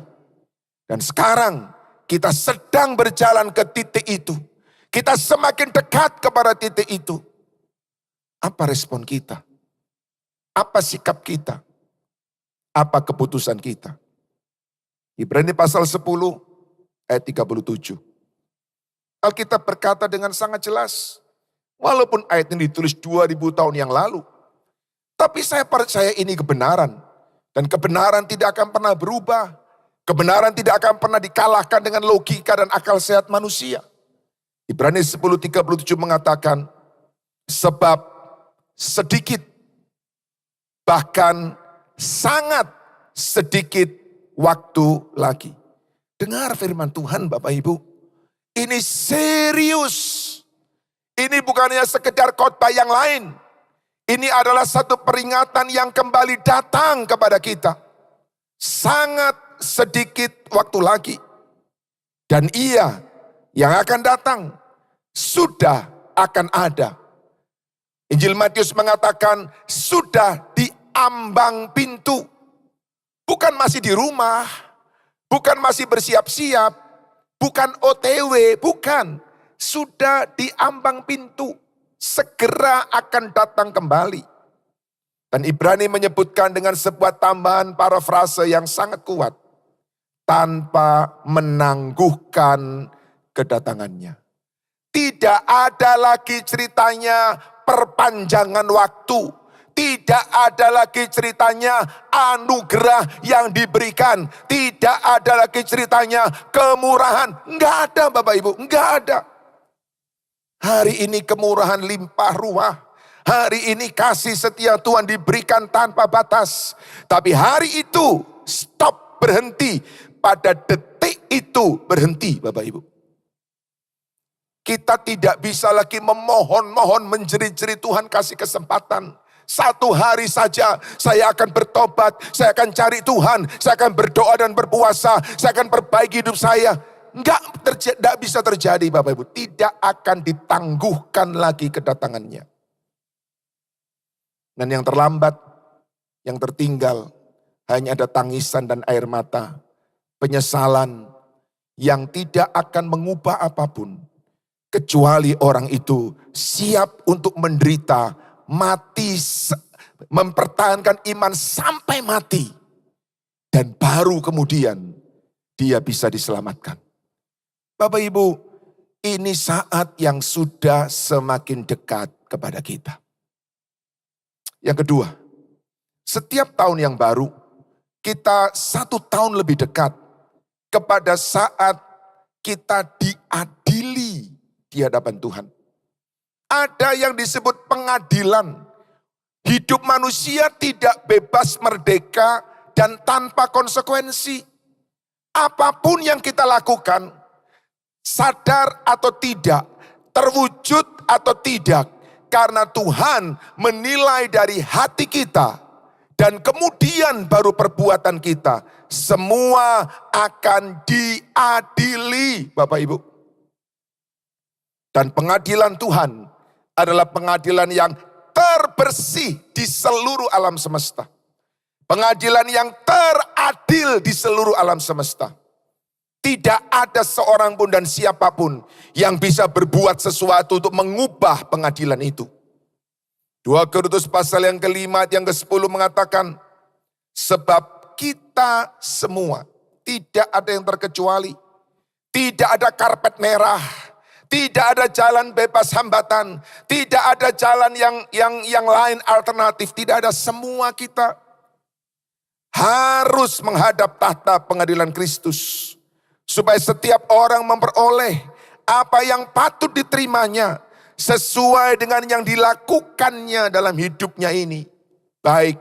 Dan sekarang kita sedang berjalan ke titik itu. Kita semakin dekat kepada titik itu. Apa respon kita? Apa sikap kita? Apa keputusan kita? Ibrani pasal 10 ayat 37. Alkitab berkata dengan sangat jelas Walaupun ayat ini ditulis 2000 tahun yang lalu. Tapi saya percaya ini kebenaran. Dan kebenaran tidak akan pernah berubah. Kebenaran tidak akan pernah dikalahkan dengan logika dan akal sehat manusia. Ibrani 10:37 mengatakan, sebab sedikit, bahkan sangat sedikit waktu lagi. Dengar firman Tuhan Bapak Ibu. Ini serius. Ini bukannya sekedar khotbah yang lain. Ini adalah satu peringatan yang kembali datang kepada kita. Sangat sedikit waktu lagi. Dan Ia yang akan datang sudah akan ada. Injil Matius mengatakan sudah di ambang pintu. Bukan masih di rumah, bukan masih bersiap-siap, bukan OTW, bukan. Sudah di ambang pintu, segera akan datang kembali. Dan Ibrani menyebutkan dengan sebuah tambahan parafrase yang sangat kuat. Tanpa menangguhkan kedatangannya. Tidak ada lagi ceritanya perpanjangan waktu. Tidak ada lagi ceritanya anugerah yang diberikan. Tidak ada lagi ceritanya kemurahan. Enggak ada Bapak Ibu, enggak ada. Hari ini kemurahan limpah ruah. Hari ini kasih setia Tuhan diberikan tanpa batas. Tapi hari itu stop, berhenti. Pada detik itu berhenti Bapak Ibu. Kita tidak bisa lagi memohon-mohon menjerit-jerit Tuhan kasih kesempatan. Satu hari saja saya akan bertobat, saya akan cari Tuhan, saya akan berdoa dan berpuasa, saya akan perbaiki hidup saya. Enggak bisa terjadi Bapak Ibu. Tidak akan ditangguhkan lagi kedatangannya. Dan yang terlambat, yang tertinggal, hanya ada tangisan dan air mata. Penyesalan yang tidak akan mengubah apapun. Kecuali orang itu siap untuk menderita, mati, mempertahankan iman sampai mati. Dan baru kemudian dia bisa diselamatkan. Bapak Ibu, ini saat yang sudah semakin dekat kepada kita. Yang kedua, setiap tahun yang baru, kita 1 tahun lebih dekat kepada saat kita diadili di hadapan Tuhan. Ada yang disebut pengadilan. Hidup manusia tidak bebas, merdeka, dan tanpa konsekuensi. Apapun yang kita lakukan, sadar atau tidak, terwujud atau tidak, karena Tuhan menilai dari hati kita, dan kemudian baru perbuatan kita, semua akan diadili Bapak Ibu. Dan pengadilan Tuhan adalah pengadilan yang terbersih di seluruh alam semesta. Pengadilan yang teradil di seluruh alam semesta. Tidak ada seorang pun dan siapapun yang bisa berbuat sesuatu untuk mengubah pengadilan itu. 2 Korintus pasal yang ke-5 yang ke-10 mengatakan, sebab kita semua tidak ada yang terkecuali, tidak ada karpet merah, tidak ada jalan bebas hambatan, tidak ada jalan yang lain alternatif, tidak ada. Semua kita harus menghadap tahta pengadilan Kristus. Supaya setiap orang memperoleh apa yang patut diterimanya sesuai dengan yang dilakukannya dalam hidupnya ini, baik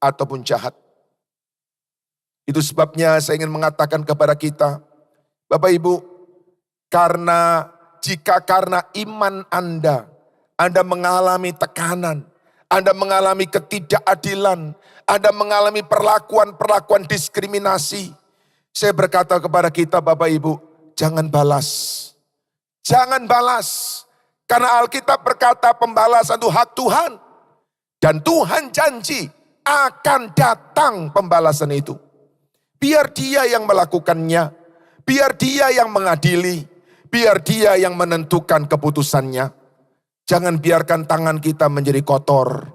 ataupun jahat. Itu sebabnya saya ingin mengatakan kepada kita, Bapak Ibu, jika karena iman Anda mengalami tekanan, Anda mengalami ketidakadilan, Anda mengalami perlakuan diskriminasi, saya berkata kepada kita Bapak Ibu, jangan balas. Jangan balas. Karena Alkitab berkata pembalasan itu hak Tuhan. Dan Tuhan janji akan datang pembalasan itu. Biar Dia yang melakukannya. Biar Dia yang mengadili. Biar Dia yang menentukan keputusannya. Jangan biarkan tangan kita menjadi kotor.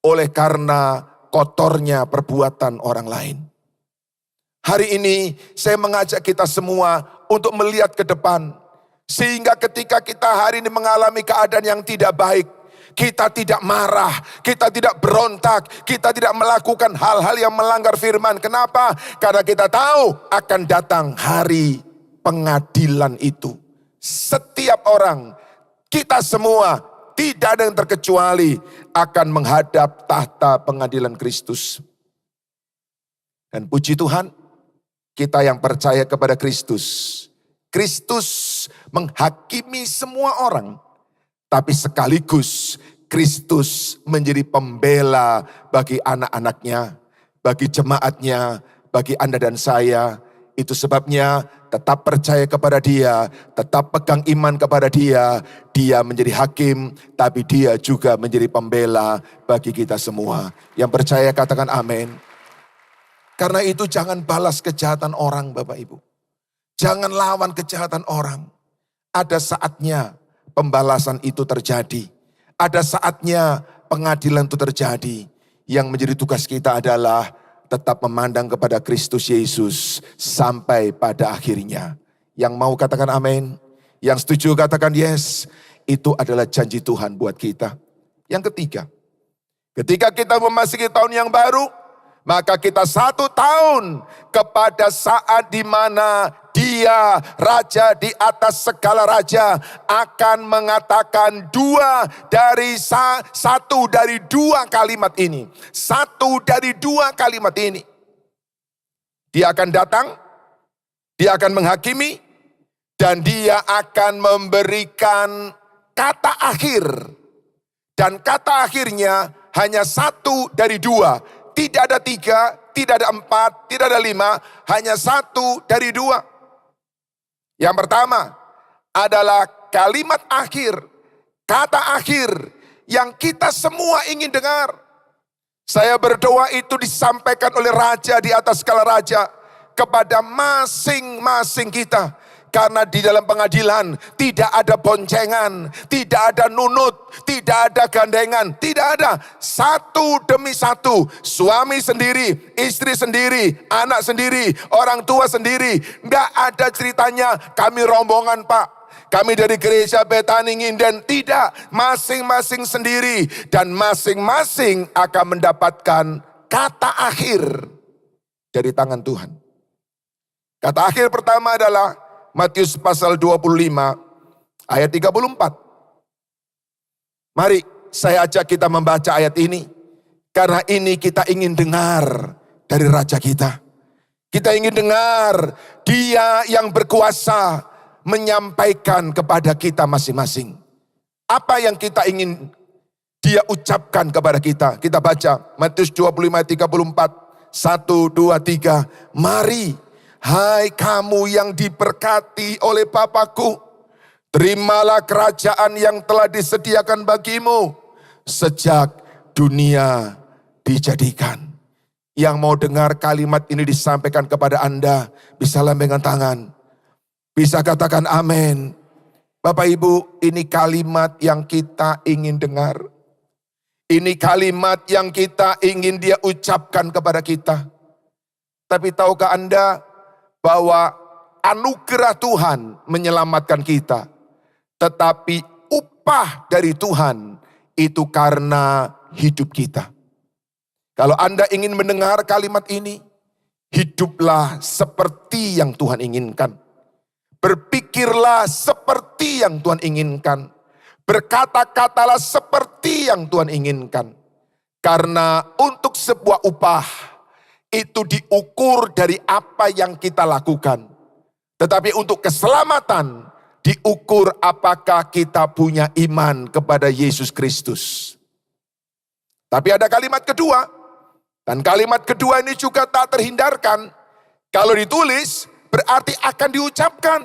Oleh karena kotornya perbuatan orang lain. Hari ini saya mengajak kita semua untuk melihat ke depan. Sehingga ketika kita hari ini mengalami keadaan yang tidak baik, kita tidak marah, kita tidak berontak, kita tidak melakukan hal-hal yang melanggar firman. Kenapa? Karena kita tahu akan datang hari pengadilan itu. Setiap orang, kita semua, tidak ada yang terkecuali akan menghadap tahta pengadilan Kristus. Dan puji Tuhan, kita yang percaya kepada Kristus. Kristus menghakimi semua orang. Tapi sekaligus Kristus menjadi pembela bagi anak-anaknya, bagi jemaatnya, bagi Anda dan saya. Itu sebabnya tetap percaya kepada Dia, tetap pegang iman kepada Dia. Dia menjadi hakim, tapi Dia juga menjadi pembela bagi kita semua. Yang percaya katakan amin. Karena itu jangan balas kejahatan orang, Bapak Ibu. Jangan lawan kejahatan orang. Ada saatnya pembalasan itu terjadi. Ada saatnya pengadilan itu terjadi. Yang menjadi tugas kita adalah tetap memandang kepada Kristus Yesus sampai pada akhirnya. Yang mau katakan amin. Yang setuju katakan yes. Itu adalah janji Tuhan buat kita. Yang ketiga, ketika kita memasuki tahun yang baru, maka kita 1 tahun kepada saat di mana Dia Raja di atas segala raja akan mengatakan satu dari dua kalimat ini. Satu dari dua kalimat ini. Dia akan datang, Dia akan menghakimi, dan Dia akan memberikan kata akhir. Dan kata akhirnya hanya satu dari dua. Tidak ada 3, tidak ada 4, tidak ada 5, hanya satu dari dua. Yang pertama adalah kalimat akhir, kata akhir yang kita semua ingin dengar. Saya berdoa itu disampaikan oleh Raja di atas segala raja kepada masing-masing kita. Karena di dalam pengadilan tidak ada boncengan, tidak ada nunut, tidak ada gandengan, tidak ada. Satu demi satu, suami sendiri, istri sendiri, anak sendiri, orang tua sendiri. Nggak ada ceritanya kami rombongan Pak, kami dari gereja Betani Nginden. Tidak, masing-masing sendiri. Dan masing-masing akan mendapatkan kata akhir dari tangan Tuhan. Kata akhir pertama adalah Matius pasal 25 ayat 34. Mari saya ajak kita membaca ayat ini. Karena ini kita ingin dengar dari Raja kita. Kita ingin dengar Dia yang berkuasa menyampaikan kepada kita masing-masing. Apa yang kita ingin Dia ucapkan kepada kita. Kita baca Matius 25 ayat 34. 1, 2, 3. Mari. Hai kamu yang diberkati oleh Bapa-Ku, terimalah kerajaan yang telah disediakan bagimu sejak dunia dijadikan. Yang mau dengar kalimat ini disampaikan kepada Anda, bisa lambaikan tangan, bisa katakan amin. Bapak Ibu, ini kalimat yang kita ingin dengar. Ini kalimat yang kita ingin Dia ucapkan kepada kita. Tapi tahukah Anda bahwa anugerah Tuhan menyelamatkan kita. Tetapi upah dari Tuhan itu karena hidup kita. Kalau Anda ingin mendengar kalimat ini, hiduplah seperti yang Tuhan inginkan. Berpikirlah seperti yang Tuhan inginkan. Berkata-katalah seperti yang Tuhan inginkan. Karena untuk sebuah upah, itu diukur dari apa yang kita lakukan. Tetapi untuk keselamatan diukur apakah kita punya iman kepada Yesus Kristus. Tapi ada kalimat kedua. Dan kalimat kedua ini juga tak terhindarkan. Kalau ditulis berarti akan diucapkan.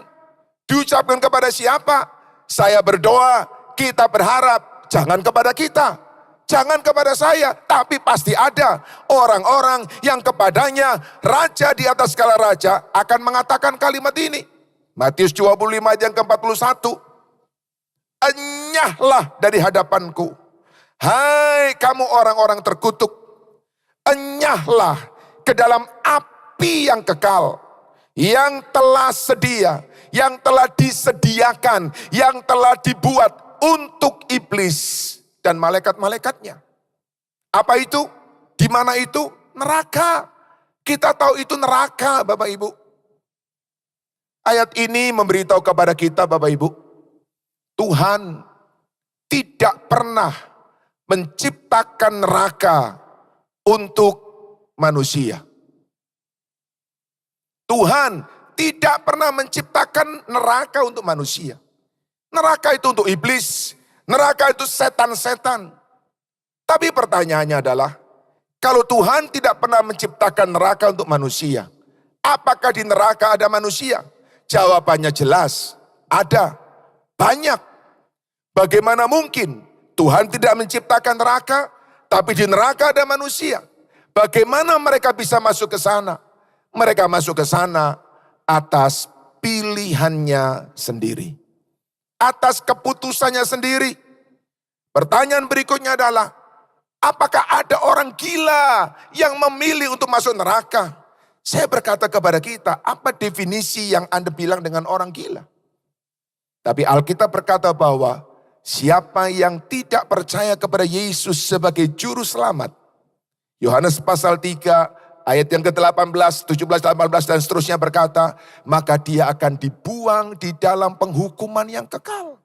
Diucapkan kepada siapa? Saya berdoa, kita berharap jangan kepada kita. Jangan kepada saya, tapi pasti ada orang-orang yang kepadanya Raja di atas segala raja akan mengatakan kalimat ini. Matius 25 ayat yang ke-41. Enyahlah dari hadapanku, hai kamu orang-orang terkutuk. Enyahlah ke dalam api yang kekal, yang telah sedia, yang telah disediakan, yang telah dibuat untuk iblis dan malaikat-malaikatnya. Apa itu? Di mana itu? Neraka. Kita tahu itu neraka, Bapak Ibu. Ayat ini memberitahu kepada kita, Bapak Ibu, Tuhan tidak pernah menciptakan neraka untuk manusia. Tuhan tidak pernah menciptakan neraka untuk manusia. Neraka itu untuk iblis, neraka itu setan-setan. Tapi pertanyaannya adalah, kalau Tuhan tidak pernah menciptakan neraka untuk manusia, apakah di neraka ada manusia? Jawabannya jelas, ada, banyak. Bagaimana mungkin Tuhan tidak menciptakan neraka, tapi di neraka ada manusia? Bagaimana mereka bisa masuk ke sana? Mereka masuk ke sana atas pilihannya sendiri. Atas keputusannya sendiri. Pertanyaan berikutnya adalah, apakah ada orang gila yang memilih untuk masuk neraka? Saya berkata kepada kita, apa definisi yang Anda bilang dengan orang gila? Tapi Alkitab berkata bahwa siapa yang tidak percaya kepada Yesus sebagai juru selamat, Yohanes pasal 3 ayat yang ke-18, 17, 18 dan seterusnya berkata, maka dia akan dibuang di dalam penghukuman yang kekal.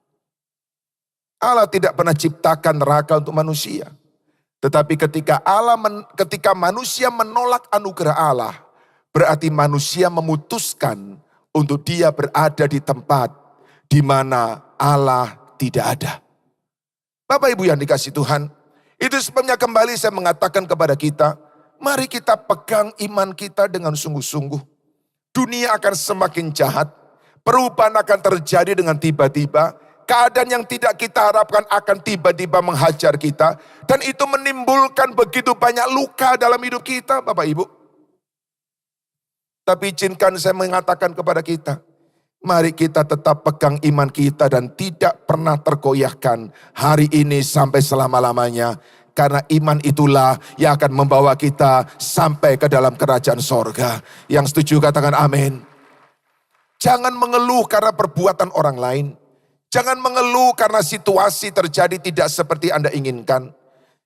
Allah tidak pernah ciptakan neraka untuk manusia. Tetapi ketika manusia menolak anugerah Allah, berarti manusia memutuskan untuk dia berada di tempat di mana Allah tidak ada. Bapak Ibu yang dikasihi Tuhan, itu sebabnya kembali saya mengatakan kepada kita, mari kita pegang iman kita dengan sungguh-sungguh. Dunia akan semakin jahat, perubahan akan terjadi dengan tiba-tiba, keadaan yang tidak kita harapkan akan tiba-tiba menghajar kita, dan itu menimbulkan begitu banyak luka dalam hidup kita, Bapak Ibu. Tapi izinkan saya mengatakan kepada kita, mari kita tetap pegang iman kita dan tidak pernah tergoyahkan hari ini sampai selama-lamanya. Karena iman itulah yang akan membawa kita sampai ke dalam kerajaan sorga. Yang setuju katakan amin. Jangan mengeluh karena perbuatan orang lain. Jangan mengeluh karena situasi terjadi tidak seperti Anda inginkan.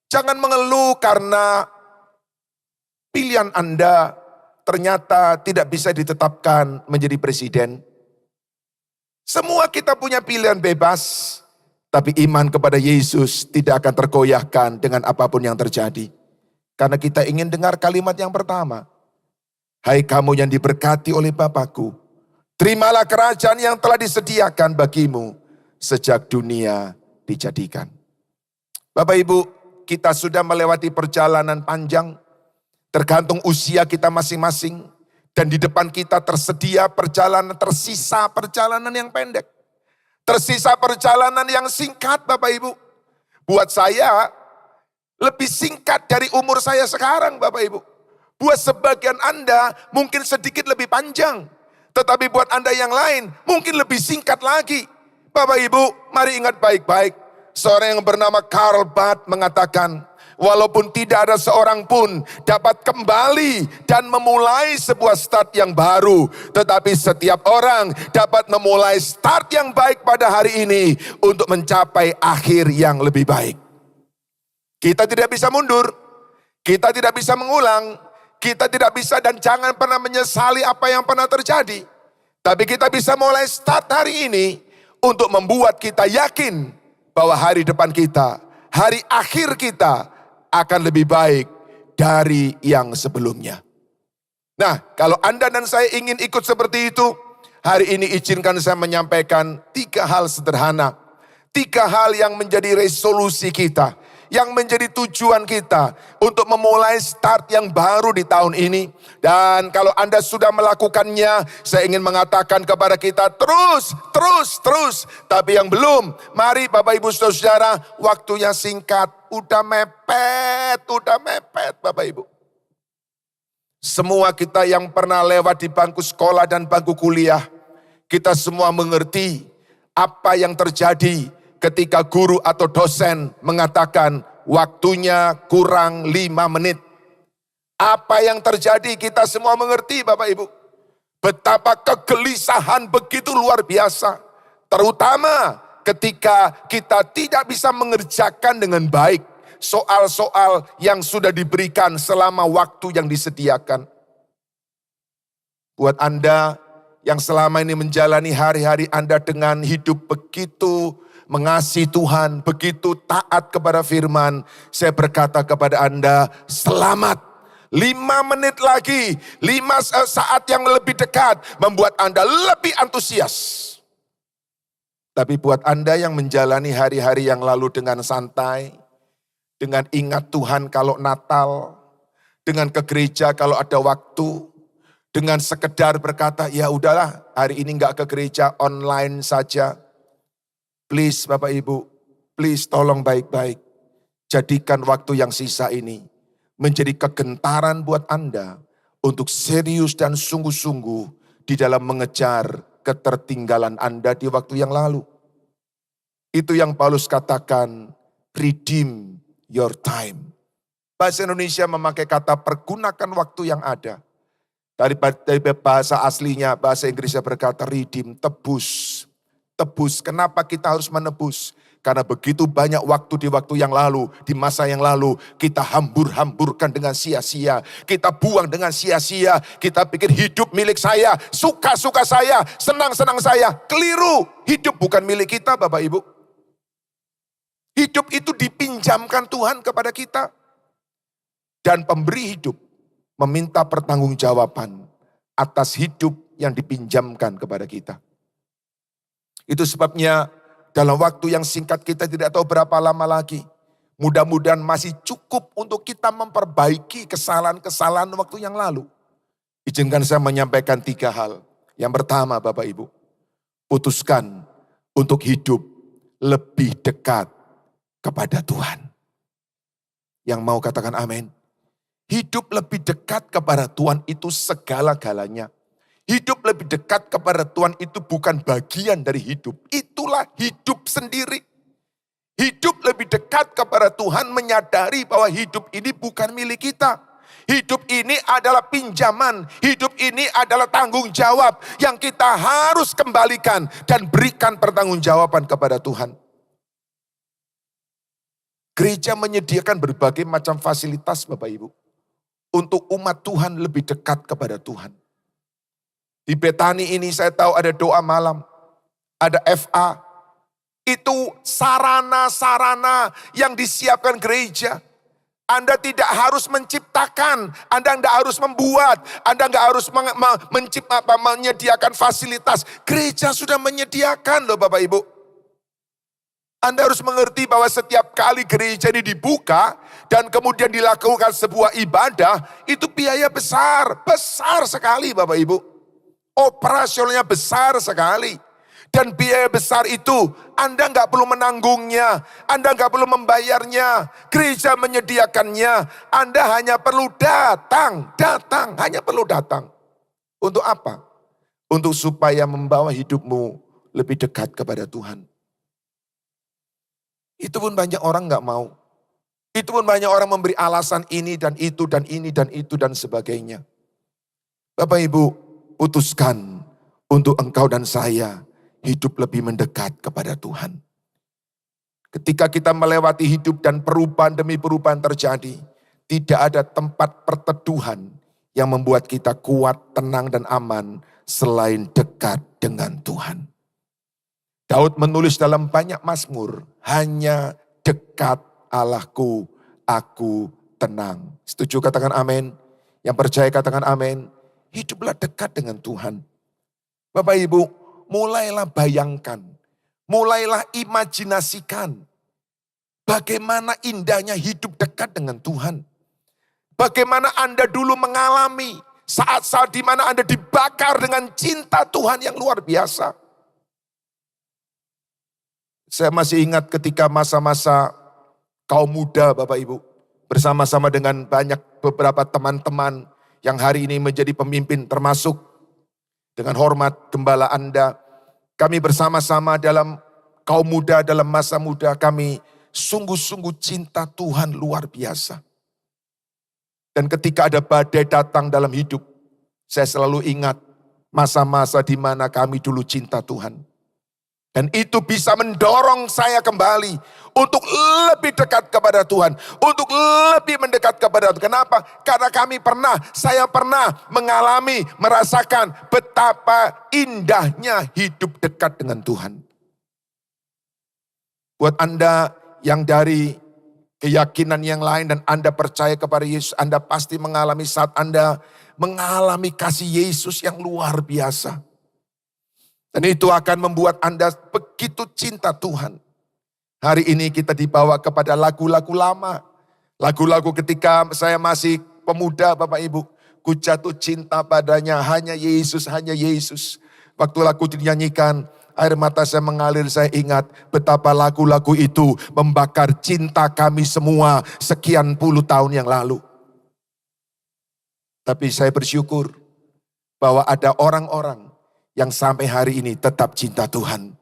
Jangan mengeluh karena pilihan Anda ternyata tidak bisa ditetapkan menjadi presiden. Semua kita punya pilihan bebas. Tapi iman kepada Yesus tidak akan tergoyahkan dengan apapun yang terjadi. Karena kita ingin dengar kalimat yang pertama. Hai kamu yang diberkati oleh Bapakku, terimalah kerajaan yang telah disediakan bagimu sejak dunia dijadikan. Bapak Ibu, kita sudah melewati perjalanan panjang. Tergantung usia kita masing-masing. Dan di depan kita tersisa perjalanan yang pendek. Tersisa perjalanan yang singkat Bapak Ibu. Buat saya lebih singkat dari umur saya sekarang Bapak Ibu. Buat sebagian Anda mungkin sedikit lebih panjang. Tetapi buat Anda yang lain mungkin lebih singkat lagi. Bapak Ibu, mari ingat baik-baik. Seorang yang bernama Karl Barth mengatakan, walaupun tidak ada seorang pun dapat kembali dan memulai sebuah start yang baru. Tetapi setiap orang dapat memulai start yang baik pada hari ini untuk mencapai akhir yang lebih baik. Kita tidak bisa mundur. Kita tidak bisa mengulang. Kita tidak bisa dan jangan pernah menyesali apa yang pernah terjadi. Tapi kita bisa mulai start hari ini untuk membuat kita yakin bahwa hari depan kita, hari akhir kita akan lebih baik dari yang sebelumnya. Nah, kalau Anda dan saya ingin ikut seperti itu, hari ini izinkan saya menyampaikan 3 hal sederhana. 3 hal yang menjadi resolusi kita, yang menjadi tujuan kita untuk memulai start yang baru di tahun ini. Dan kalau Anda sudah melakukannya, saya ingin mengatakan kepada kita terus. Tapi yang belum, mari Bapak Ibu Saudara, waktunya singkat. Udah mepet Bapak Ibu. Semua kita yang pernah lewat di bangku sekolah dan bangku kuliah, kita semua mengerti apa yang terjadi ketika guru atau dosen mengatakan waktunya kurang 5 menit. Apa yang terjadi kita semua mengerti Bapak Ibu. Betapa kegelisahan begitu luar biasa. Terutama ketika kita tidak bisa mengerjakan dengan baik soal-soal yang sudah diberikan selama waktu yang disediakan. Buat Anda yang selama ini menjalani hari-hari Anda dengan hidup begitu mengasihi Tuhan, begitu taat kepada firman, saya berkata kepada Anda, selamat. 5 menit lagi, 5 saat yang lebih dekat membuat Anda lebih antusias. Tapi buat Anda yang menjalani hari-hari yang lalu dengan santai, dengan ingat Tuhan kalau Natal, dengan ke gereja kalau ada waktu, dengan sekedar berkata, ya udahlah hari ini enggak ke gereja, online saja. Please Bapak Ibu, please tolong baik-baik. Jadikan waktu yang sisa ini menjadi kegentaran buat Anda untuk serius dan sungguh-sungguh di dalam mengejar ketertinggalan Anda di waktu yang lalu. Itu yang Paulus katakan, redeem your time. Bahasa Indonesia memakai kata pergunakan waktu yang ada. Dari bahasa aslinya, bahasa Inggrisnya berkata redeem, tebus. Tebus, kenapa kita harus menebus? Karena begitu banyak waktu di waktu yang lalu, di masa yang lalu, kita hambur-hamburkan dengan sia-sia. Kita buang dengan sia-sia. Kita pikir hidup milik saya, suka-suka saya, senang-senang saya. Keliru, hidup bukan milik kita Bapak Ibu. Hidup itu dipinjamkan Tuhan kepada kita. Dan pemberi hidup meminta pertanggungjawaban atas hidup yang dipinjamkan kepada kita. Itu sebabnya dalam waktu yang singkat kita tidak tahu berapa lama lagi. Mudah-mudahan masih cukup untuk kita memperbaiki kesalahan-kesalahan waktu yang lalu. Izinkan saya menyampaikan 3 hal. Yang pertama Bapak Ibu, putuskan untuk hidup lebih dekat kepada Tuhan. Yang mau katakan amin. Hidup lebih dekat kepada Tuhan itu segala-galanya. Hidup lebih dekat kepada Tuhan itu bukan bagian dari hidup. Itulah hidup sendiri. Hidup lebih dekat kepada Tuhan menyadari bahwa hidup ini bukan milik kita. Hidup ini adalah pinjaman. Hidup ini adalah tanggung jawab yang kita harus kembalikan dan berikan pertanggungjawaban kepada Tuhan. Gereja menyediakan berbagai macam fasilitas Bapak Ibu. Untuk umat Tuhan lebih dekat kepada Tuhan. Di Betani ini saya tahu ada doa malam, ada FA. Itu sarana-sarana yang disiapkan gereja. Anda tidak harus menciptakan, Anda tidak harus membuat, Anda tidak harus menyediakan fasilitas. Gereja sudah menyediakan loh Bapak Ibu. Anda harus mengerti bahwa setiap kali gereja ini dibuka dan kemudian dilakukan sebuah ibadah, itu biaya besar, besar sekali Bapak Ibu. Operasionalnya besar sekali. Dan biaya besar itu Anda nggak perlu menanggungnya, Anda nggak perlu membayarnya. Gereja menyediakannya, Anda hanya perlu datang, hanya perlu datang. Untuk apa? Untuk supaya membawa hidupmu lebih dekat kepada Tuhan. Itu pun banyak orang nggak mau. Itu pun banyak orang memberi alasan ini dan itu dan ini dan itu dan sebagainya. Bapak Ibu, putuskan untuk engkau dan saya hidup lebih mendekat kepada Tuhan. Ketika kita melewati hidup dan perubahan demi perubahan terjadi, tidak ada tempat perteduhan yang membuat kita kuat, tenang dan aman selain dekat dengan Tuhan. Daud menulis dalam banyak mazmur, hanya dekat Allahku, aku tenang. Setuju katakan amin. Yang percaya katakan amin. Hiduplah dekat dengan Tuhan. Bapak Ibu, mulailah bayangkan, mulailah imajinasikan bagaimana indahnya hidup dekat dengan Tuhan. Bagaimana Anda dulu mengalami saat-saat di mana Anda dibakar dengan cinta Tuhan yang luar biasa. Saya masih ingat ketika masa-masa kaum muda Bapak Ibu, bersama-sama dengan beberapa teman-teman yang hari ini menjadi pemimpin termasuk dengan hormat gembala Anda. Kami bersama-sama dalam kaum muda, dalam masa muda kami sungguh-sungguh cinta Tuhan luar biasa. Dan ketika ada badai datang dalam hidup, saya selalu ingat masa-masa di mana kami dulu cinta Tuhan. Dan itu bisa mendorong saya kembali untuk lebih dekat kepada Tuhan. Untuk lebih mendekat kepada Tuhan. Kenapa? Karena saya pernah mengalami, merasakan betapa indahnya hidup dekat dengan Tuhan. Buat Anda yang dari keyakinan yang lain dan Anda percaya kepada Yesus, Anda pasti mengalami saat Anda mengalami kasih Yesus yang luar biasa. Dan itu akan membuat Anda begitu cinta Tuhan. Hari ini kita dibawa kepada lagu-lagu lama. Lagu-lagu ketika saya masih pemuda Bapak Ibu. Ku jatuh cinta padanya, hanya Yesus, hanya Yesus. Waktu lagu dinyanyikan, air mata saya mengalir, saya ingat betapa lagu-lagu itu membakar cinta kami semua sekian puluh tahun yang lalu. Tapi saya bersyukur bahwa ada orang-orang yang sampai hari ini tetap cinta Tuhan.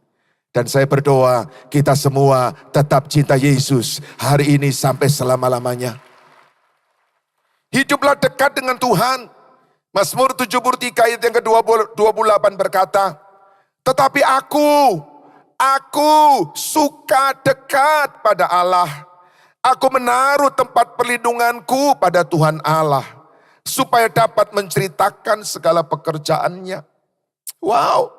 Dan saya berdoa kita semua tetap cinta Yesus hari ini sampai selama-lamanya. Hiduplah dekat dengan Tuhan. Mazmur 73 ayat yang ke-28 berkata, tetapi aku suka dekat pada Allah. Aku menaruh tempat perlindunganku pada Tuhan Allah, supaya dapat menceritakan segala pekerjaannya. Wow,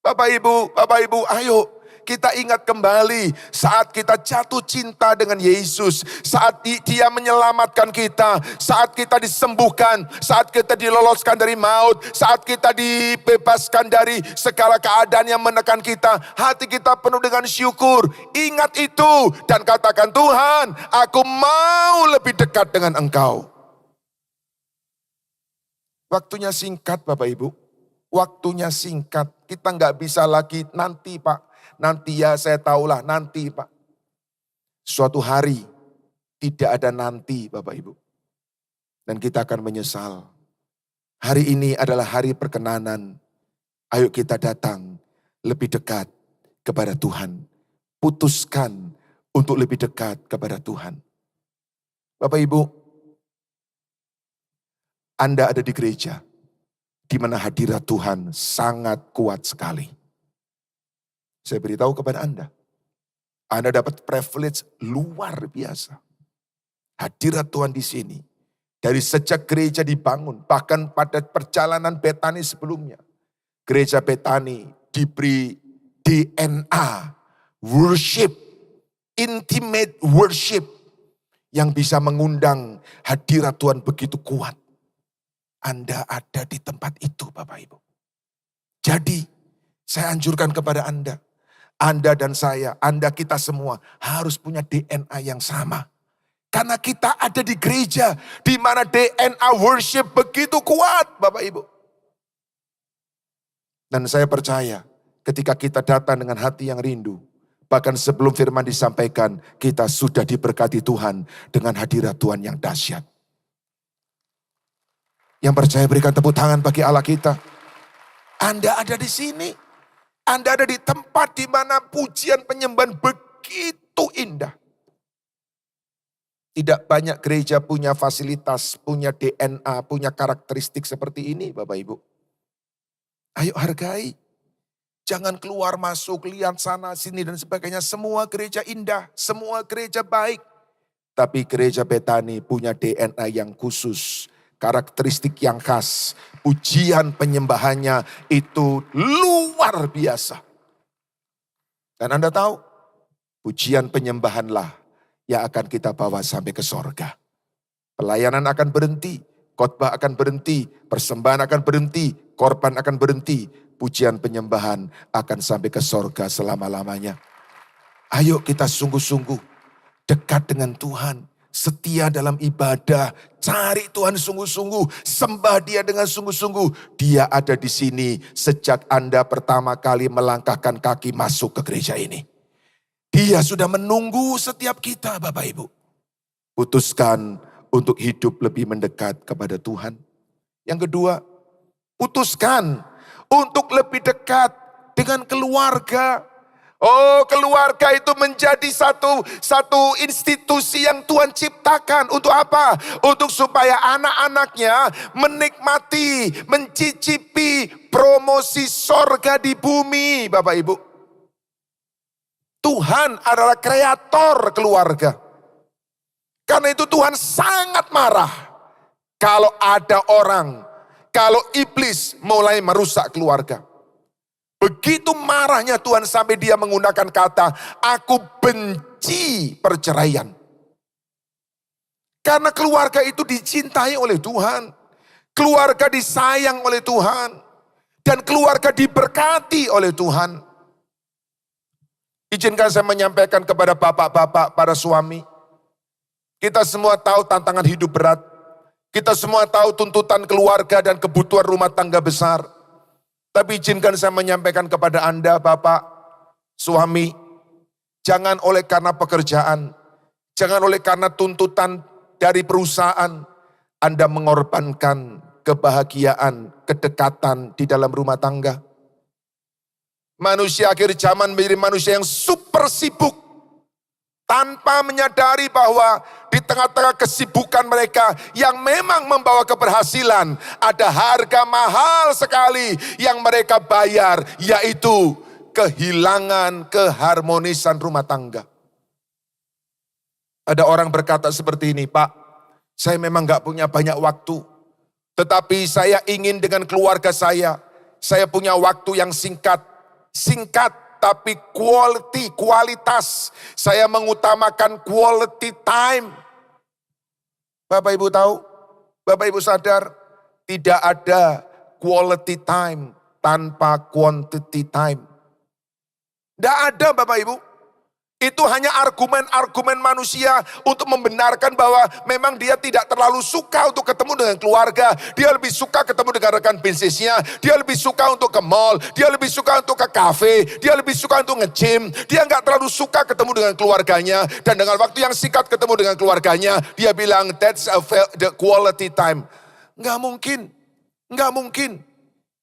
Bapak Ibu, ayo kita ingat kembali saat kita jatuh cinta dengan Yesus, saat Dia menyelamatkan kita, saat kita disembuhkan, saat kita diloloskan dari maut, saat kita dibebaskan dari segala keadaan yang menekan kita, hati kita penuh dengan syukur. Ingat itu dan katakan, Tuhan, aku mau lebih dekat dengan Engkau. Waktunya singkat Bapak Ibu. Waktunya singkat, kita nggak bisa lagi nanti Pak, nanti ya saya tahulah nanti Pak. Suatu hari tidak ada nanti Bapak Ibu. Dan kita akan menyesal. Hari ini adalah hari perkenanan. Ayo kita datang lebih dekat kepada Tuhan. Putuskan untuk lebih dekat kepada Tuhan. Bapak Ibu, Anda ada di gereja di mana hadirat Tuhan sangat kuat sekali. Saya beritahu kepada Anda dapat privilege luar biasa. Hadirat Tuhan di sini. Dari sejak gereja dibangun, bahkan pada perjalanan Betani sebelumnya. Gereja Betani diberi DNA, worship, intimate worship, yang bisa mengundang hadirat Tuhan begitu kuat. Anda ada di tempat itu Bapak Ibu. Jadi saya anjurkan kepada Anda dan saya, Anda kita semua harus punya DNA yang sama. Karena kita ada di gereja di mana DNA worship begitu kuat Bapak Ibu. Dan saya percaya ketika kita datang dengan hati yang rindu, bahkan sebelum firman disampaikan, kita sudah diberkati Tuhan dengan hadirat Tuhan yang dahsyat. Yang percaya berikan tepuk tangan bagi Allah kita. Anda ada di sini. Anda ada di tempat di mana pujian penyembahan begitu indah. Tidak banyak gereja punya fasilitas, punya DNA, punya karakteristik seperti ini Bapak Ibu. Ayo hargai. Jangan keluar masuk, lihat sana sini dan sebagainya. Semua gereja indah, semua gereja baik. Tapi gereja Betani punya DNA yang khusus. Karakteristik yang khas, pujian penyembahannya itu luar biasa. Dan Anda tahu, pujian penyembahanlah yang akan kita bawa sampai ke sorga. Pelayanan akan berhenti, khotbah akan berhenti, persembahan akan berhenti, korban akan berhenti. Pujian penyembahan akan sampai ke sorga selama-lamanya. Ayo kita sungguh-sungguh dekat dengan Tuhan. Setia dalam ibadah, cari Tuhan sungguh-sungguh, sembah Dia dengan sungguh-sungguh. Dia ada di sini sejak Anda pertama kali melangkahkan kaki masuk ke gereja ini. Dia sudah menunggu setiap kita Bapak Ibu. Putuskan untuk hidup lebih mendekat kepada Tuhan. Yang kedua, putuskan untuk lebih dekat dengan keluarga. Oh, keluarga itu menjadi satu institusi yang Tuhan ciptakan. Untuk apa? Untuk supaya anak-anaknya menikmati, mencicipi promosi sorga di bumi, Bapak Ibu. Tuhan adalah kreator keluarga. Karena itu Tuhan sangat marah kalau ada orang, kalau iblis mulai merusak keluarga. Begitu marahnya Tuhan sampai dia menggunakan kata, aku benci perceraian. Karena keluarga itu dicintai oleh Tuhan. Keluarga disayang oleh Tuhan. Dan keluarga diberkati oleh Tuhan. Izinkan saya menyampaikan kepada bapak-bapak, para suami. Kita semua tahu tantangan hidup berat. Kita semua tahu tuntutan keluarga dan kebutuhan rumah tangga besar. Tapi izinkan saya menyampaikan kepada Anda, Bapak, suami, jangan oleh karena pekerjaan, jangan oleh karena tuntutan dari perusahaan, Anda mengorbankan kebahagiaan, kedekatan di dalam rumah tangga. Manusia akhir zaman menjadi manusia yang super sibuk, tanpa menyadari bahwa di tengah-tengah kesibukan mereka yang memang membawa keberhasilan, ada harga mahal sekali yang mereka bayar, yaitu kehilangan keharmonisan rumah tangga. Ada orang berkata seperti ini, Pak, saya memang gak punya banyak waktu, tetapi saya ingin dengan keluarga saya punya waktu yang singkat, tapi kualitas. Saya mengutamakan quality time. Bapak Ibu tahu, Bapak Ibu sadar, tidak ada quality time tanpa quantity time. Tidak ada Bapak Ibu. Itu hanya argumen-argumen manusia untuk membenarkan bahwa memang dia tidak terlalu suka untuk ketemu dengan keluarga. Dia lebih suka ketemu dengan rekan bisnisnya. Dia lebih suka untuk ke mall. Dia lebih suka untuk ke kafe. Dia lebih suka untuk nge-gym. Dia nggak terlalu suka ketemu dengan keluarganya. Dan dengan waktu yang singkat ketemu dengan keluarganya, dia bilang that's the quality time. Nggak mungkin. Nggak mungkin.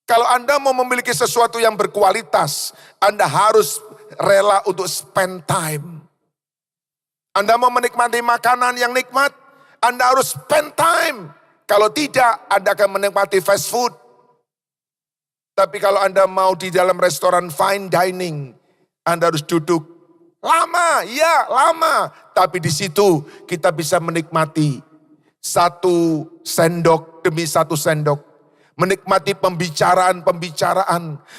Kalau Anda mau memiliki sesuatu yang berkualitas, Anda harus rela untuk spend time. Anda mau menikmati makanan yang nikmat, Anda harus spend time. Kalau tidak, Anda akan menikmati fast food. Tapi kalau Anda mau di dalam restoran fine dining, Anda harus duduk lama, ya lama. Tapi di situ kita bisa menikmati satu sendok demi satu sendok. Menikmati pembicaraan,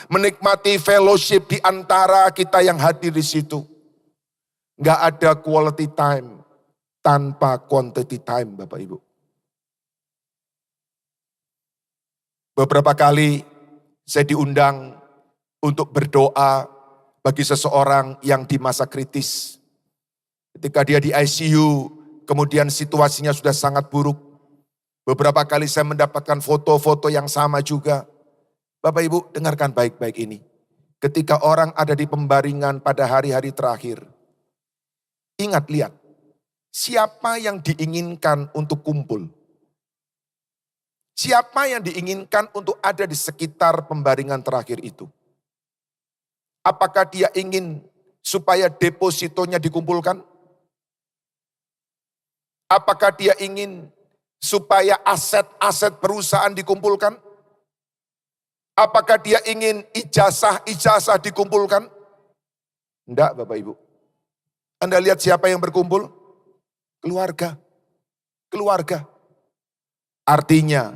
menikmati fellowship di antara kita yang hadir di situ. Gak ada quality time tanpa quantity time, Bapak Ibu. Beberapa kali saya diundang untuk berdoa bagi seseorang yang di masa kritis. Ketika dia di ICU, kemudian situasinya sudah sangat buruk. Beberapa kali saya mendapatkan foto-foto yang sama juga. Bapak Ibu dengarkan baik-baik ini. Ketika orang ada di pembaringan pada hari-hari terakhir. Ingat lihat, siapa yang diinginkan untuk kumpul? Siapa yang diinginkan untuk ada di sekitar pembaringan terakhir itu? Apakah dia ingin supaya depositonya dikumpulkan? Apakah dia ingin supaya aset-aset perusahaan dikumpulkan? Apakah dia ingin ijazah-ijazah dikumpulkan? Enggak Bapak Ibu. Anda lihat siapa yang berkumpul? Keluarga. Keluarga. Artinya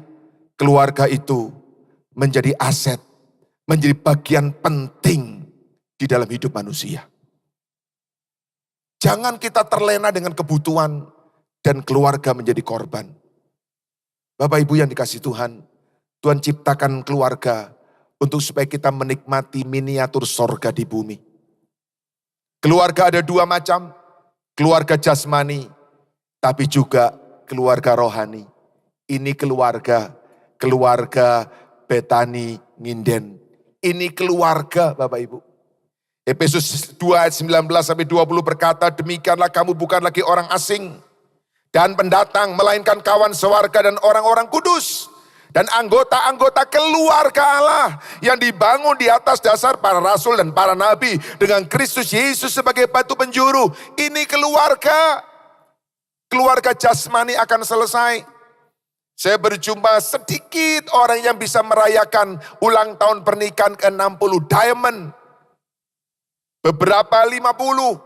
keluarga itu menjadi aset, menjadi bagian penting di dalam hidup manusia. Jangan kita terlena dengan kebutuhan dan keluarga menjadi korban. Bapak Ibu yang dikasihi Tuhan, Tuhan ciptakan keluarga untuk supaya kita menikmati miniatur sorga di bumi. Keluarga ada dua macam, keluarga jasmani, tapi juga keluarga rohani. Ini keluarga Betani Nginden. Ini keluarga Bapak Ibu. Efesus 2 ayat 19-20 berkata, demikianlah kamu bukan lagi orang asing dan pendatang, melainkan kawan sewarga dan orang-orang kudus. dan anggota-anggota keluarga Allah yang dibangun di atas dasar para rasul dan para nabi dengan Kristus Yesus sebagai batu penjuru. Ini keluarga. Keluarga jasmani akan selesai. Saya berjumpa sedikit orang yang bisa merayakan ulang tahun pernikahan ke-60 diamond. Beberapa 50,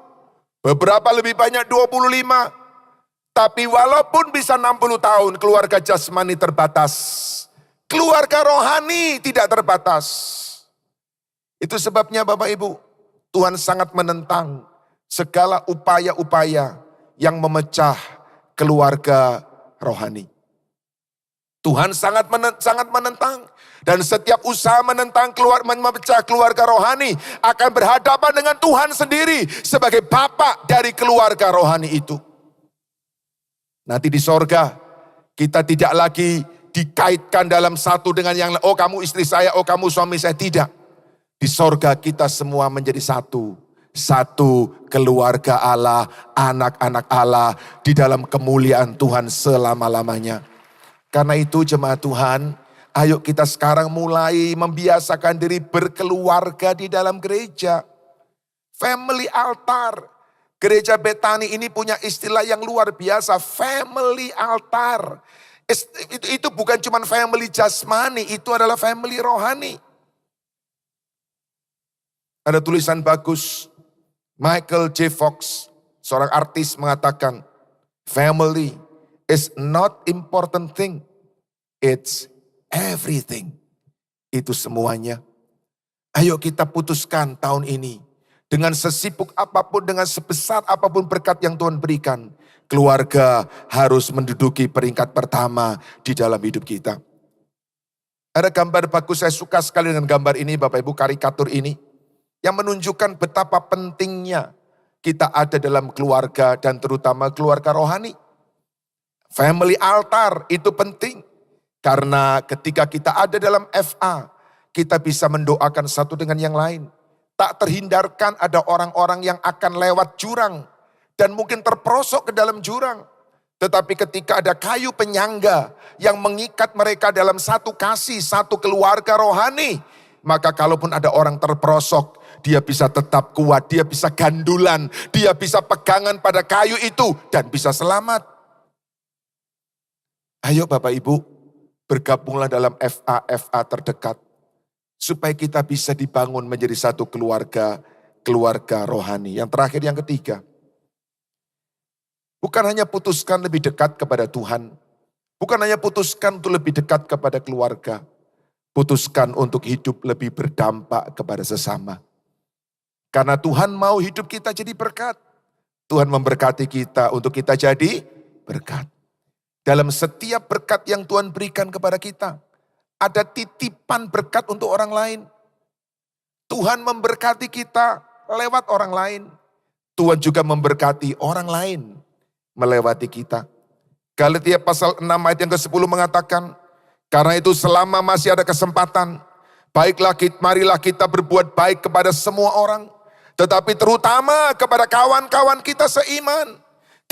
beberapa lebih banyak 25. Tapi walaupun bisa 60 tahun, keluarga jasmani terbatas. Keluarga rohani tidak terbatas. Itu sebabnya Bapak Ibu, Tuhan sangat menentang segala upaya-upaya yang memecah keluarga rohani. Tuhan sangat menentang. Dan setiap usaha memecah keluarga rohani akan berhadapan dengan Tuhan sendiri sebagai Bapa dari keluarga rohani itu. Nanti di sorga, kita tidak lagi dikaitkan dalam satu dengan yang lain. Oh kamu istri saya, oh kamu suami saya. Tidak. Di sorga kita semua menjadi satu. Satu keluarga Allah, anak-anak Allah di dalam kemuliaan Tuhan selama-lamanya. Karena itu jemaat Tuhan, ayo kita sekarang mulai membiasakan diri berkeluarga di dalam gereja. Family altar. Gereja Betani ini punya istilah yang luar biasa, family altar. Itu bukan cuma family jasmani, itu adalah family rohani. Ada tulisan bagus, Michael J. Fox, seorang artis mengatakan, family is not important thing, it's everything. Itu semuanya. Ayo kita putuskan tahun ini. Dengan sesibuk apapun, dengan sebesar apapun berkat yang Tuhan berikan. Keluarga harus menduduki peringkat pertama di dalam hidup kita. Ada gambar bagus, saya suka sekali dengan gambar ini Bapak Ibu, karikatur ini. Yang menunjukkan betapa pentingnya kita ada dalam keluarga dan terutama keluarga rohani. Family altar itu penting. Karena ketika kita ada dalam FA, kita bisa mendoakan satu dengan yang lain. Tak terhindarkan ada orang-orang yang akan lewat jurang dan mungkin terperosok ke dalam jurang. Tetapi ketika ada kayu penyangga yang mengikat mereka dalam satu kasih, satu keluarga rohani, maka kalaupun ada orang terperosok, dia bisa tetap kuat, dia bisa gandulan, dia bisa pegangan pada kayu itu dan bisa selamat. Ayo Bapak Ibu, bergabunglah dalam FA terdekat. Supaya kita bisa dibangun menjadi satu keluarga rohani. Yang terakhir, yang ketiga. Bukan hanya putuskan lebih dekat kepada Tuhan. Bukan hanya putuskan untuk lebih dekat kepada keluarga. Putuskan untuk hidup lebih berdampak kepada sesama. Karena Tuhan mau hidup kita jadi berkat. Tuhan memberkati kita untuk kita jadi berkat. Dalam setiap berkat yang Tuhan berikan kepada kita. Ada titipan berkat untuk orang lain. Tuhan memberkati kita lewat orang lain. Tuhan juga memberkati orang lain melewati kita. Galatia pasal 6 ayat yang ke-10 mengatakan, karena itu selama masih ada kesempatan, marilah kita berbuat baik kepada semua orang. Tetapi terutama kepada kawan-kawan kita seiman.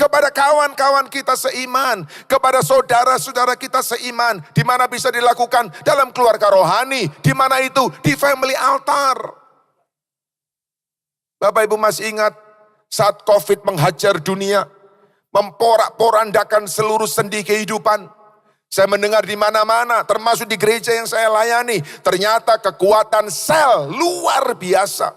Kepada kawan-kawan kita seiman, kepada saudara-saudara kita seiman, di mana bisa dilakukan dalam keluarga rohani, di mana itu di family altar. Bapak Ibu masih ingat saat COVID menghajar dunia, memporak-porandakan seluruh sendi kehidupan. Saya mendengar di mana-mana, termasuk di gereja yang saya layani, ternyata kekuatan sel luar biasa.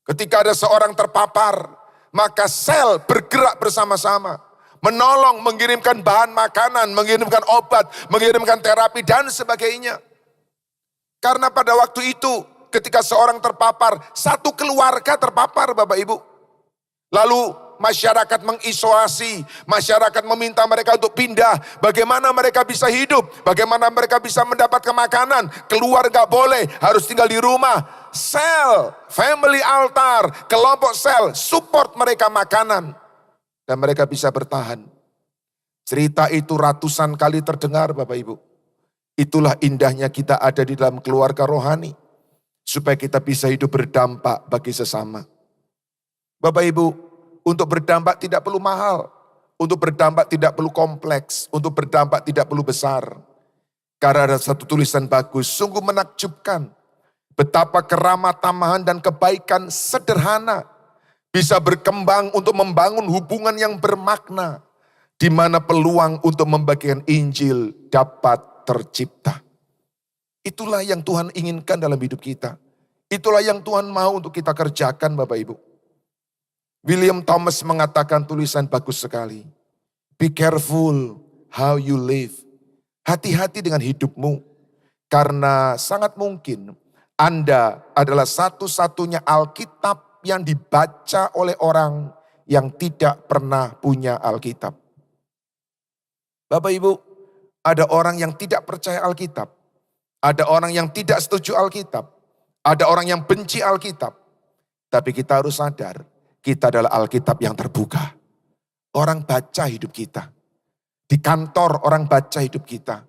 Ketika ada seorang terpapar, maka sel bergerak bersama-sama. Menolong, mengirimkan bahan makanan, mengirimkan obat, mengirimkan terapi dan sebagainya. Karena pada waktu itu ketika seorang terpapar, satu keluarga terpapar Bapak Ibu. Lalu masyarakat mengisolasi, masyarakat meminta mereka untuk pindah. Bagaimana mereka bisa hidup, bagaimana mereka bisa mendapatkan makanan. Keluar gak boleh, harus tinggal di rumah. Sel, family altar, kelompok sel, support mereka makanan. Dan mereka bisa bertahan. Cerita itu ratusan kali terdengar Bapak Ibu. Itulah indahnya kita ada di dalam keluarga rohani. Supaya kita bisa hidup berdampak bagi sesama. Bapak Ibu, untuk berdampak tidak perlu mahal. Untuk berdampak tidak perlu kompleks, untuk berdampak tidak perlu besar. Karena ada satu tulisan bagus, sungguh menakjubkan betapa keramah tamahan dan kebaikan sederhana bisa berkembang untuk membangun hubungan yang bermakna, di mana peluang untuk membagikan Injil dapat tercipta. Itulah yang Tuhan inginkan dalam hidup kita. Itulah yang Tuhan mau untuk kita kerjakan Bapak Ibu. William Thomas mengatakan tulisan bagus sekali. Be careful how you live. Hati-hati dengan hidupmu. Karena sangat mungkin Anda adalah satu-satunya Alkitab yang dibaca oleh orang yang tidak pernah punya Alkitab. Bapak Ibu, ada orang yang tidak percaya Alkitab. Ada orang yang tidak setuju Alkitab. Ada orang yang benci Alkitab. Tapi kita harus sadar, kita adalah Alkitab yang terbuka. Orang baca hidup kita. Di kantor orang baca hidup kita.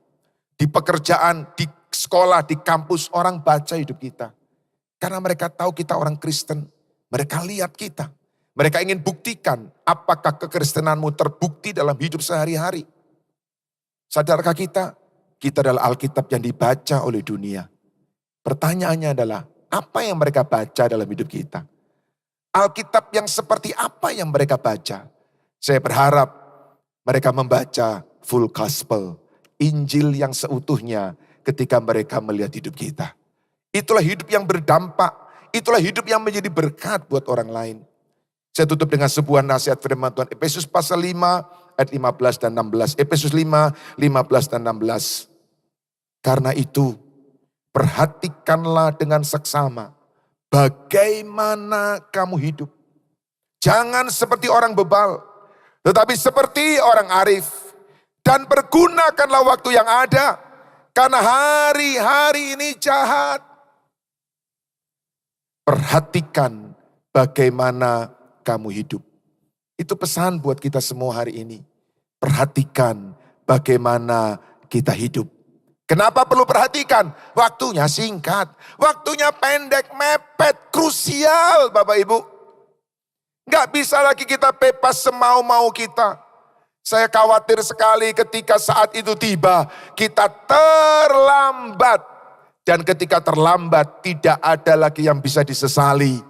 Di pekerjaan, di sekolah, di kampus orang baca hidup kita. Karena mereka tahu kita orang Kristen. Mereka lihat kita. Mereka ingin buktikan apakah kekristenanmu terbukti dalam hidup sehari-hari. Sadarkah kita? Kita adalah Alkitab yang dibaca oleh dunia. Pertanyaannya adalah, apa yang mereka baca dalam hidup kita? Alkitab yang seperti apa yang mereka baca? Saya berharap mereka membaca full gospel, Injil yang seutuhnya ketika mereka melihat hidup kita. Itulah hidup yang berdampak, itulah hidup yang menjadi berkat buat orang lain. Saya tutup dengan sebuah nasihat firman Tuhan, Efesus pasal 5 ayat 15 dan 16. Efesus 5, 15 dan 16. Karena itu, perhatikanlah dengan seksama bagaimana kamu hidup. Jangan seperti orang bebal, tetapi seperti orang arif. Dan pergunakanlah waktu yang ada, karena hari-hari ini jahat. Perhatikan bagaimana kamu hidup. Itu pesan buat kita semua hari ini. Perhatikan bagaimana kita hidup. Kenapa perlu perhatikan? Waktunya singkat, waktunya pendek, mepet, krusial Bapak Ibu. Gak bisa lagi kita bebas semau-mau kita. Saya khawatir sekali ketika saat itu tiba, kita terlambat. Dan ketika terlambat tidak ada lagi yang bisa disesali.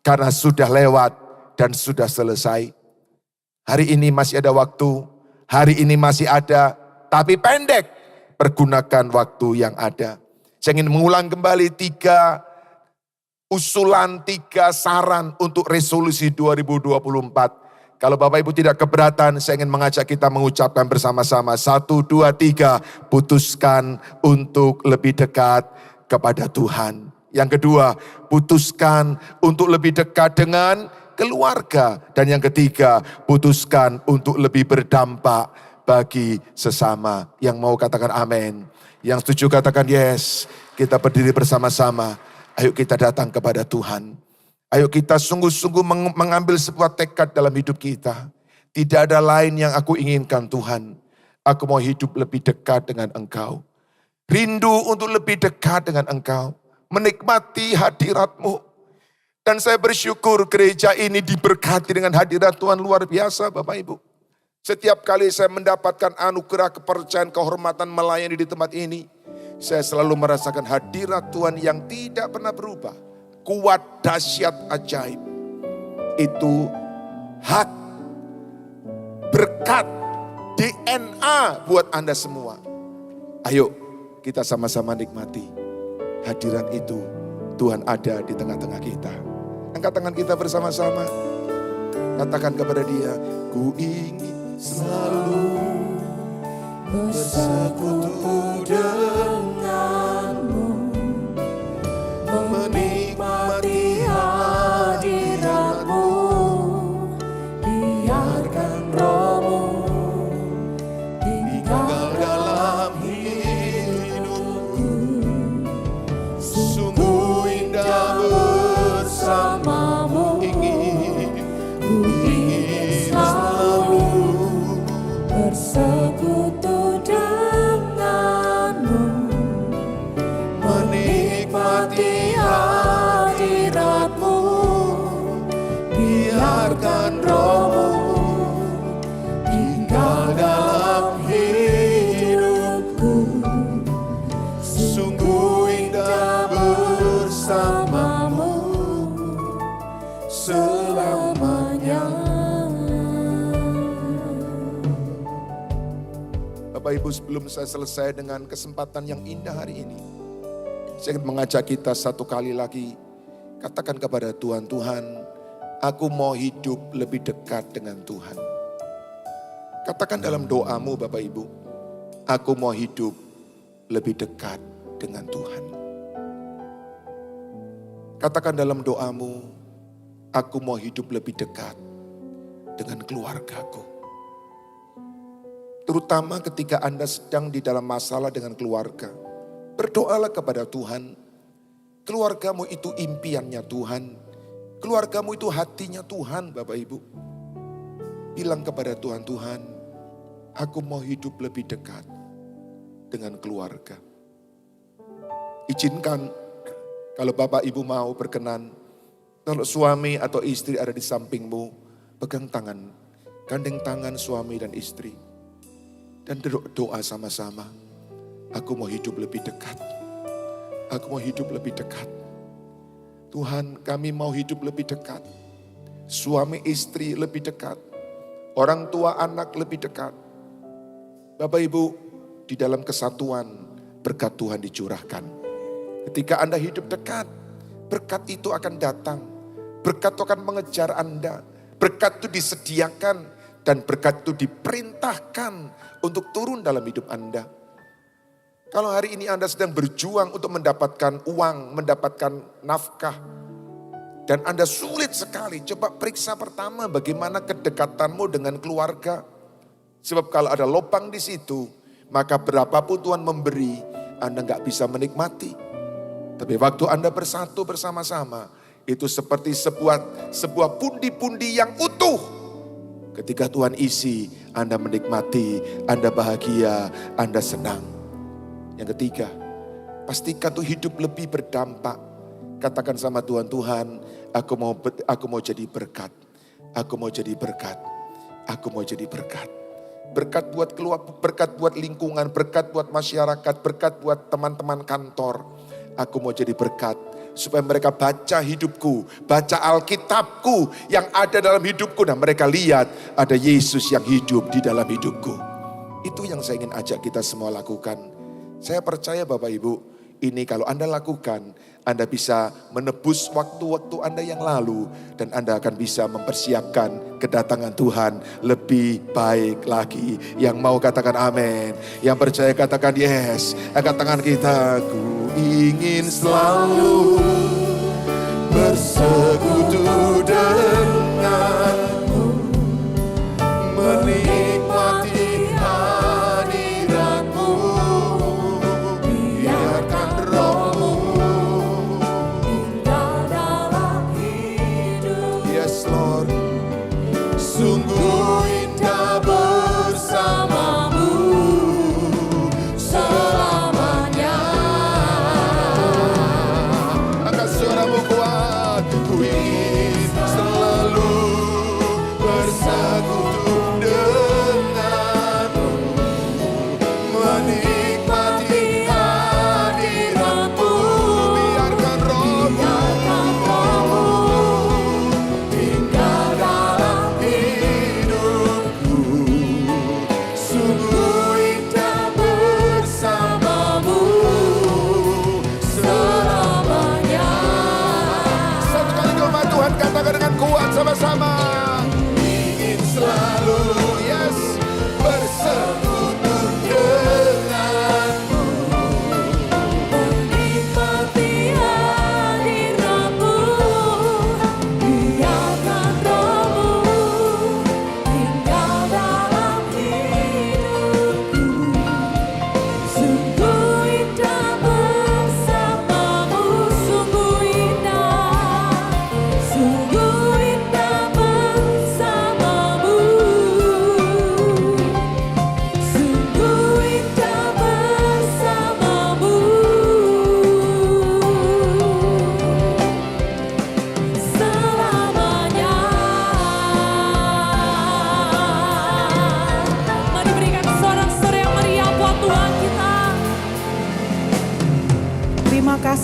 Karena sudah lewat dan sudah selesai. Hari ini masih ada waktu, hari ini masih ada, tapi pendek. Pergunakan waktu yang ada. Saya ingin mengulang kembali 3 usulan, 3 saran untuk resolusi 2024. Kalau Bapak Ibu tidak keberatan, saya ingin mengajak kita mengucapkan bersama-sama. 1, 2, 3, putuskan untuk lebih dekat kepada Tuhan. Yang kedua, putuskan untuk lebih dekat dengan keluarga. Dan yang ketiga, putuskan untuk lebih berdampak bagi sesama. Yang mau katakan amin. Yang setuju katakan yes. Kita berdiri bersama-sama. Ayo kita datang kepada Tuhan. Ayo kita sungguh-sungguh mengambil sebuah tekad dalam hidup kita. Tidak ada lain yang aku inginkan Tuhan. Aku mau hidup lebih dekat dengan Engkau. Rindu untuk lebih dekat dengan Engkau. Menikmati hadirat-Mu. Dan saya bersyukur gereja ini diberkati dengan hadirat Tuhan luar biasa Bapak Ibu. Setiap kali saya mendapatkan anugerah kepercayaan, kehormatan melayani di tempat ini, saya selalu merasakan hadirat Tuhan yang tidak pernah berubah. Kuat, dahsyat, ajaib. Itu hak, berkat, DNA buat Anda semua. Ayo kita sama-sama nikmati hadirat itu. Tuhan ada di tengah-tengah kita. Angkat tangan kita bersama-sama. Katakan kepada Dia, ku ingin selalu bersekutu denganmu, menikmati hadiratmu, biarkan rohmu tinggal dalam hidupku, sungguh indah bersamamu, ingin selalu bersekutu denganmu, menikmati hadiratmu, biarkan rohmu selamanya. Bapak Ibu, sebelum saya selesai dengan kesempatan yang indah hari ini, saya ingin mengajak kita satu kali lagi, katakan kepada Tuhan, Tuhan, aku mau hidup lebih dekat dengan Tuhan. Katakan dalam doamu Bapak Ibu, aku mau hidup lebih dekat dengan Tuhan. Katakan dalam doamu, aku mau hidup lebih dekat dengan keluargaku. Terutama ketika Anda sedang di dalam masalah dengan keluarga. Berdoalah kepada Tuhan. Keluargamu itu impiannya Tuhan. Keluargamu itu hatinya Tuhan, Bapak Ibu. Bilang kepada Tuhan, Tuhan, aku mau hidup lebih dekat dengan keluarga. Izinkan, kalau Bapak Ibu mau berkenan, kalau suami atau istri ada di sampingmu, pegang tangan, gandeng tangan suami dan istri. Dan doa sama-sama. Aku mau hidup lebih dekat. Aku mau hidup lebih dekat. Tuhan, kami mau hidup lebih dekat. Suami istri lebih dekat. Orang tua anak lebih dekat. Bapak Ibu, di dalam kesatuan berkat Tuhan dicurahkan. Ketika Anda hidup dekat, berkat itu akan datang. Berkat itu akan mengejar Anda. Berkat itu disediakan dan berkat itu diperintahkan untuk turun dalam hidup Anda. Kalau hari ini Anda sedang berjuang untuk mendapatkan uang, mendapatkan nafkah, dan Anda sulit sekali, coba periksa pertama bagaimana kedekatanmu dengan keluarga. Sebab kalau ada lopang di situ, maka berapapun Tuhan memberi, Anda nggak bisa menikmati. Tapi waktu Anda bersatu bersama-sama, itu seperti sebuah pundi-pundi yang utuh. Ketika Tuhan isi, Anda menikmati, Anda bahagia, Anda senang. Yang ketiga, pastikan tuh hidup lebih berdampak. Katakan sama Tuhan, Tuhan, aku mau jadi berkat. Aku mau jadi berkat. Aku mau jadi berkat. Berkat buat keluarga, berkat buat lingkungan, berkat buat masyarakat, berkat buat teman-teman kantor. Aku mau jadi berkat. Supaya mereka baca hidupku, baca Alkitabku yang ada dalam hidupku. Dan mereka lihat ada Yesus yang hidup di dalam hidupku. Itu yang saya ingin ajak kita semua lakukan. Saya percaya Bapak Ibu, ini kalau Anda lakukan, Anda bisa menebus waktu-waktu Anda yang lalu. Dan Anda akan bisa mempersiapkan kedatangan Tuhan lebih baik lagi. Yang mau katakan amin. Yang percaya katakan yes. Angkat tangan kita. Ku ingin selalu bersekutu denganmu, menikmati hadiratmu, biarkan rohmu tinggal dalam hidup. Yes Lord, sungguh indah bersamamu selamanya. Angkat suaramu kuat. Ku ingin selalu bersekutu denganmu, menikmati hadiratmu, biarkan rohmu tinggal dalam hidupku. Sungguh indah bersamamu selamanya. Satu kali doa Tuhan, katakan dengan kuat sama-sama. Ingin selalu, yes, bersekutu denganmu, Menikmati hadiratmu, biarkan rohmu tinggal dalam hidupku. Sungguh indah bersamamu, sungguh indah bersamamu.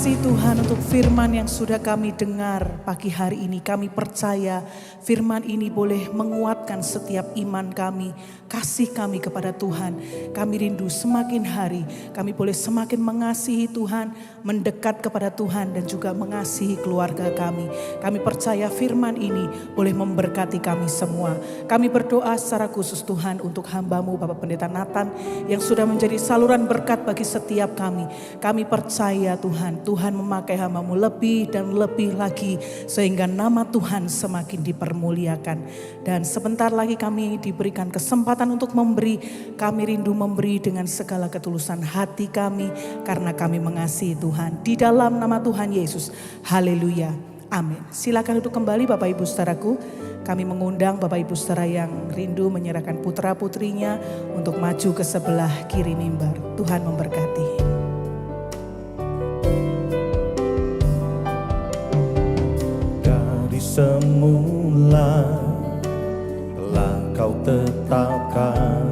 kasih Tuhan untuk firman yang sudah kami dengar pagi hari ini. Kami percaya firman ini boleh menguatkan setiap iman kami, kasih kami kepada Tuhan. Kami rindu semakin hari kami boleh semakin mengasihi Tuhan, mendekat kepada Tuhan dan juga mengasihi keluarga kami. Kami percaya firman ini boleh memberkati kami semua. Kami berdoa secara khusus Tuhan untuk hamba-Mu Bapak Pendeta Nathan yang sudah menjadi saluran berkat bagi setiap kami. Kami percaya Tuhan, Tuhan memakai hamba-Mu lebih dan lebih lagi sehingga nama Tuhan semakin dipermuliakan. Dan sebentar lagi kami diberikan kesempatan untuk memberi. Kami rindu memberi dengan segala ketulusan hati kami karena kami mengasihi Tuhan. Di dalam nama Tuhan Yesus. Haleluya. Amin. Silakan duduk kembali Bapak Ibu Saudaraku. Kami mengundang Bapak Ibu Saudara yang rindu menyerahkan putra putrinya untuk maju ke sebelah kiri mimbar. Tuhan memberkati. Semula telah Kau tetapkan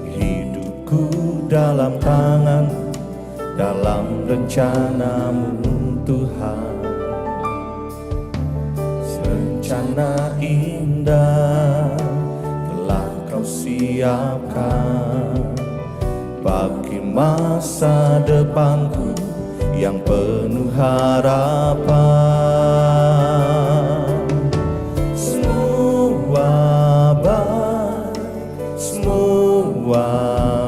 hidupku dalam tangan, dalam rencana-Mu Tuhan. Rencana indah telah Kau siapkan bagi masa depanku yang penuh harapan. Semua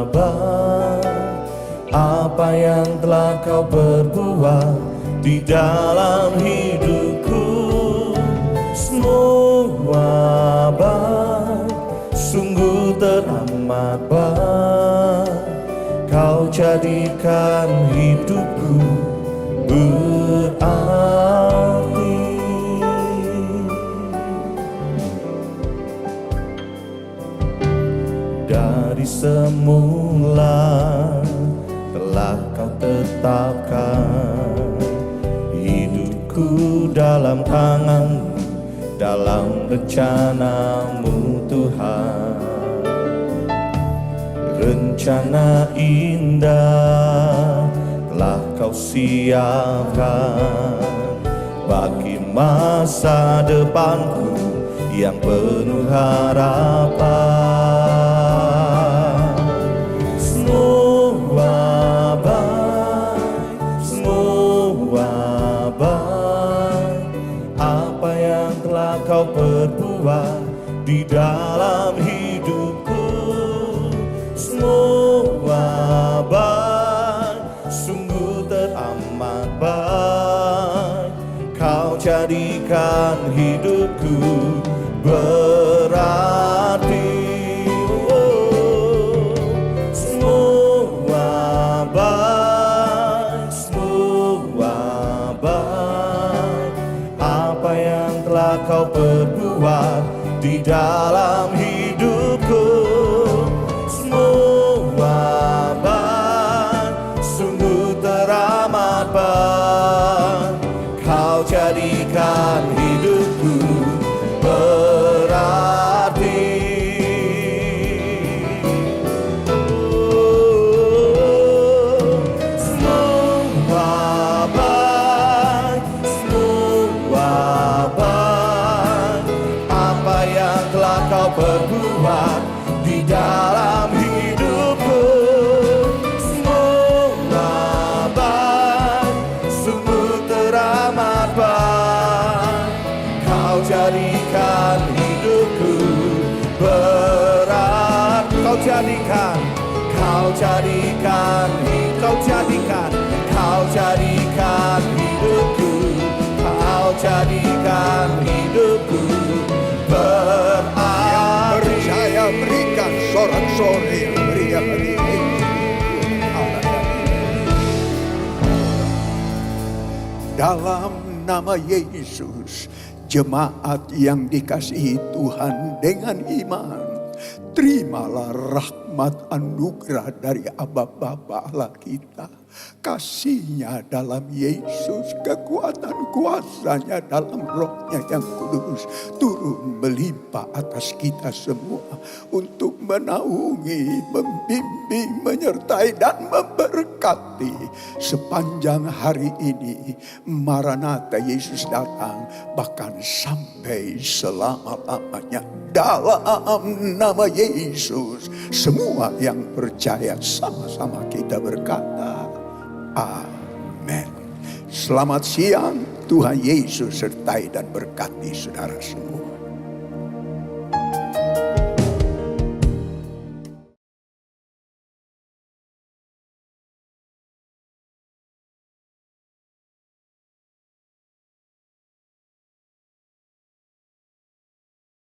baik apa yang telah Kau perbuat di dalam hidupku. Semua baik, sungguh teramat baik. Kau jadikan hidupku berarti. Dari semula telah Kau tetapkan hidupku dalam tangan-Mu, dalam rencana-Mu Tuhan. Rencana indah telah Kau siapkan bagi masa depanku yang penuh harapan. Semua baik apa yang telah Kau perbuat di dalam hidupku. Semua baik, sungguh teramat baik. Kau jadikan hidupku berarti. Semua baik apa yang telah Kau perbuat di dalam hidupku. Jadikan hidupku berarti. Semua baik apa yang telah Kau perbuat di dalam hidupku. Semua baik, sungguh teramat baik. Kau jadikan hidupku berarti. Kau jadikan hidupku. Kau jadikan hidupku berarti. Yang percaya berikan sorak-sorai yang meriah bagi Yesus. Dalam nama Yesus, jemaat yang dikasihi Tuhan dengan iman, terimalah rahmat anugerah dari Aba Bapa Allah kita. kasihnya dalam Yesus, kekuatan kuasanya dalam Rohnya yang kudus turun melimpah atas kita semua untuk menaungi, membimbing, menyertai dan memberkati sepanjang hari ini. Maranatha, Yesus datang bahkan sampai selama-lamanya. Dalam nama Yesus, semua yang percaya sama-sama kita berkata amin. Selamat siang, Tuhan Yesus sertai dan berkati saudara semua.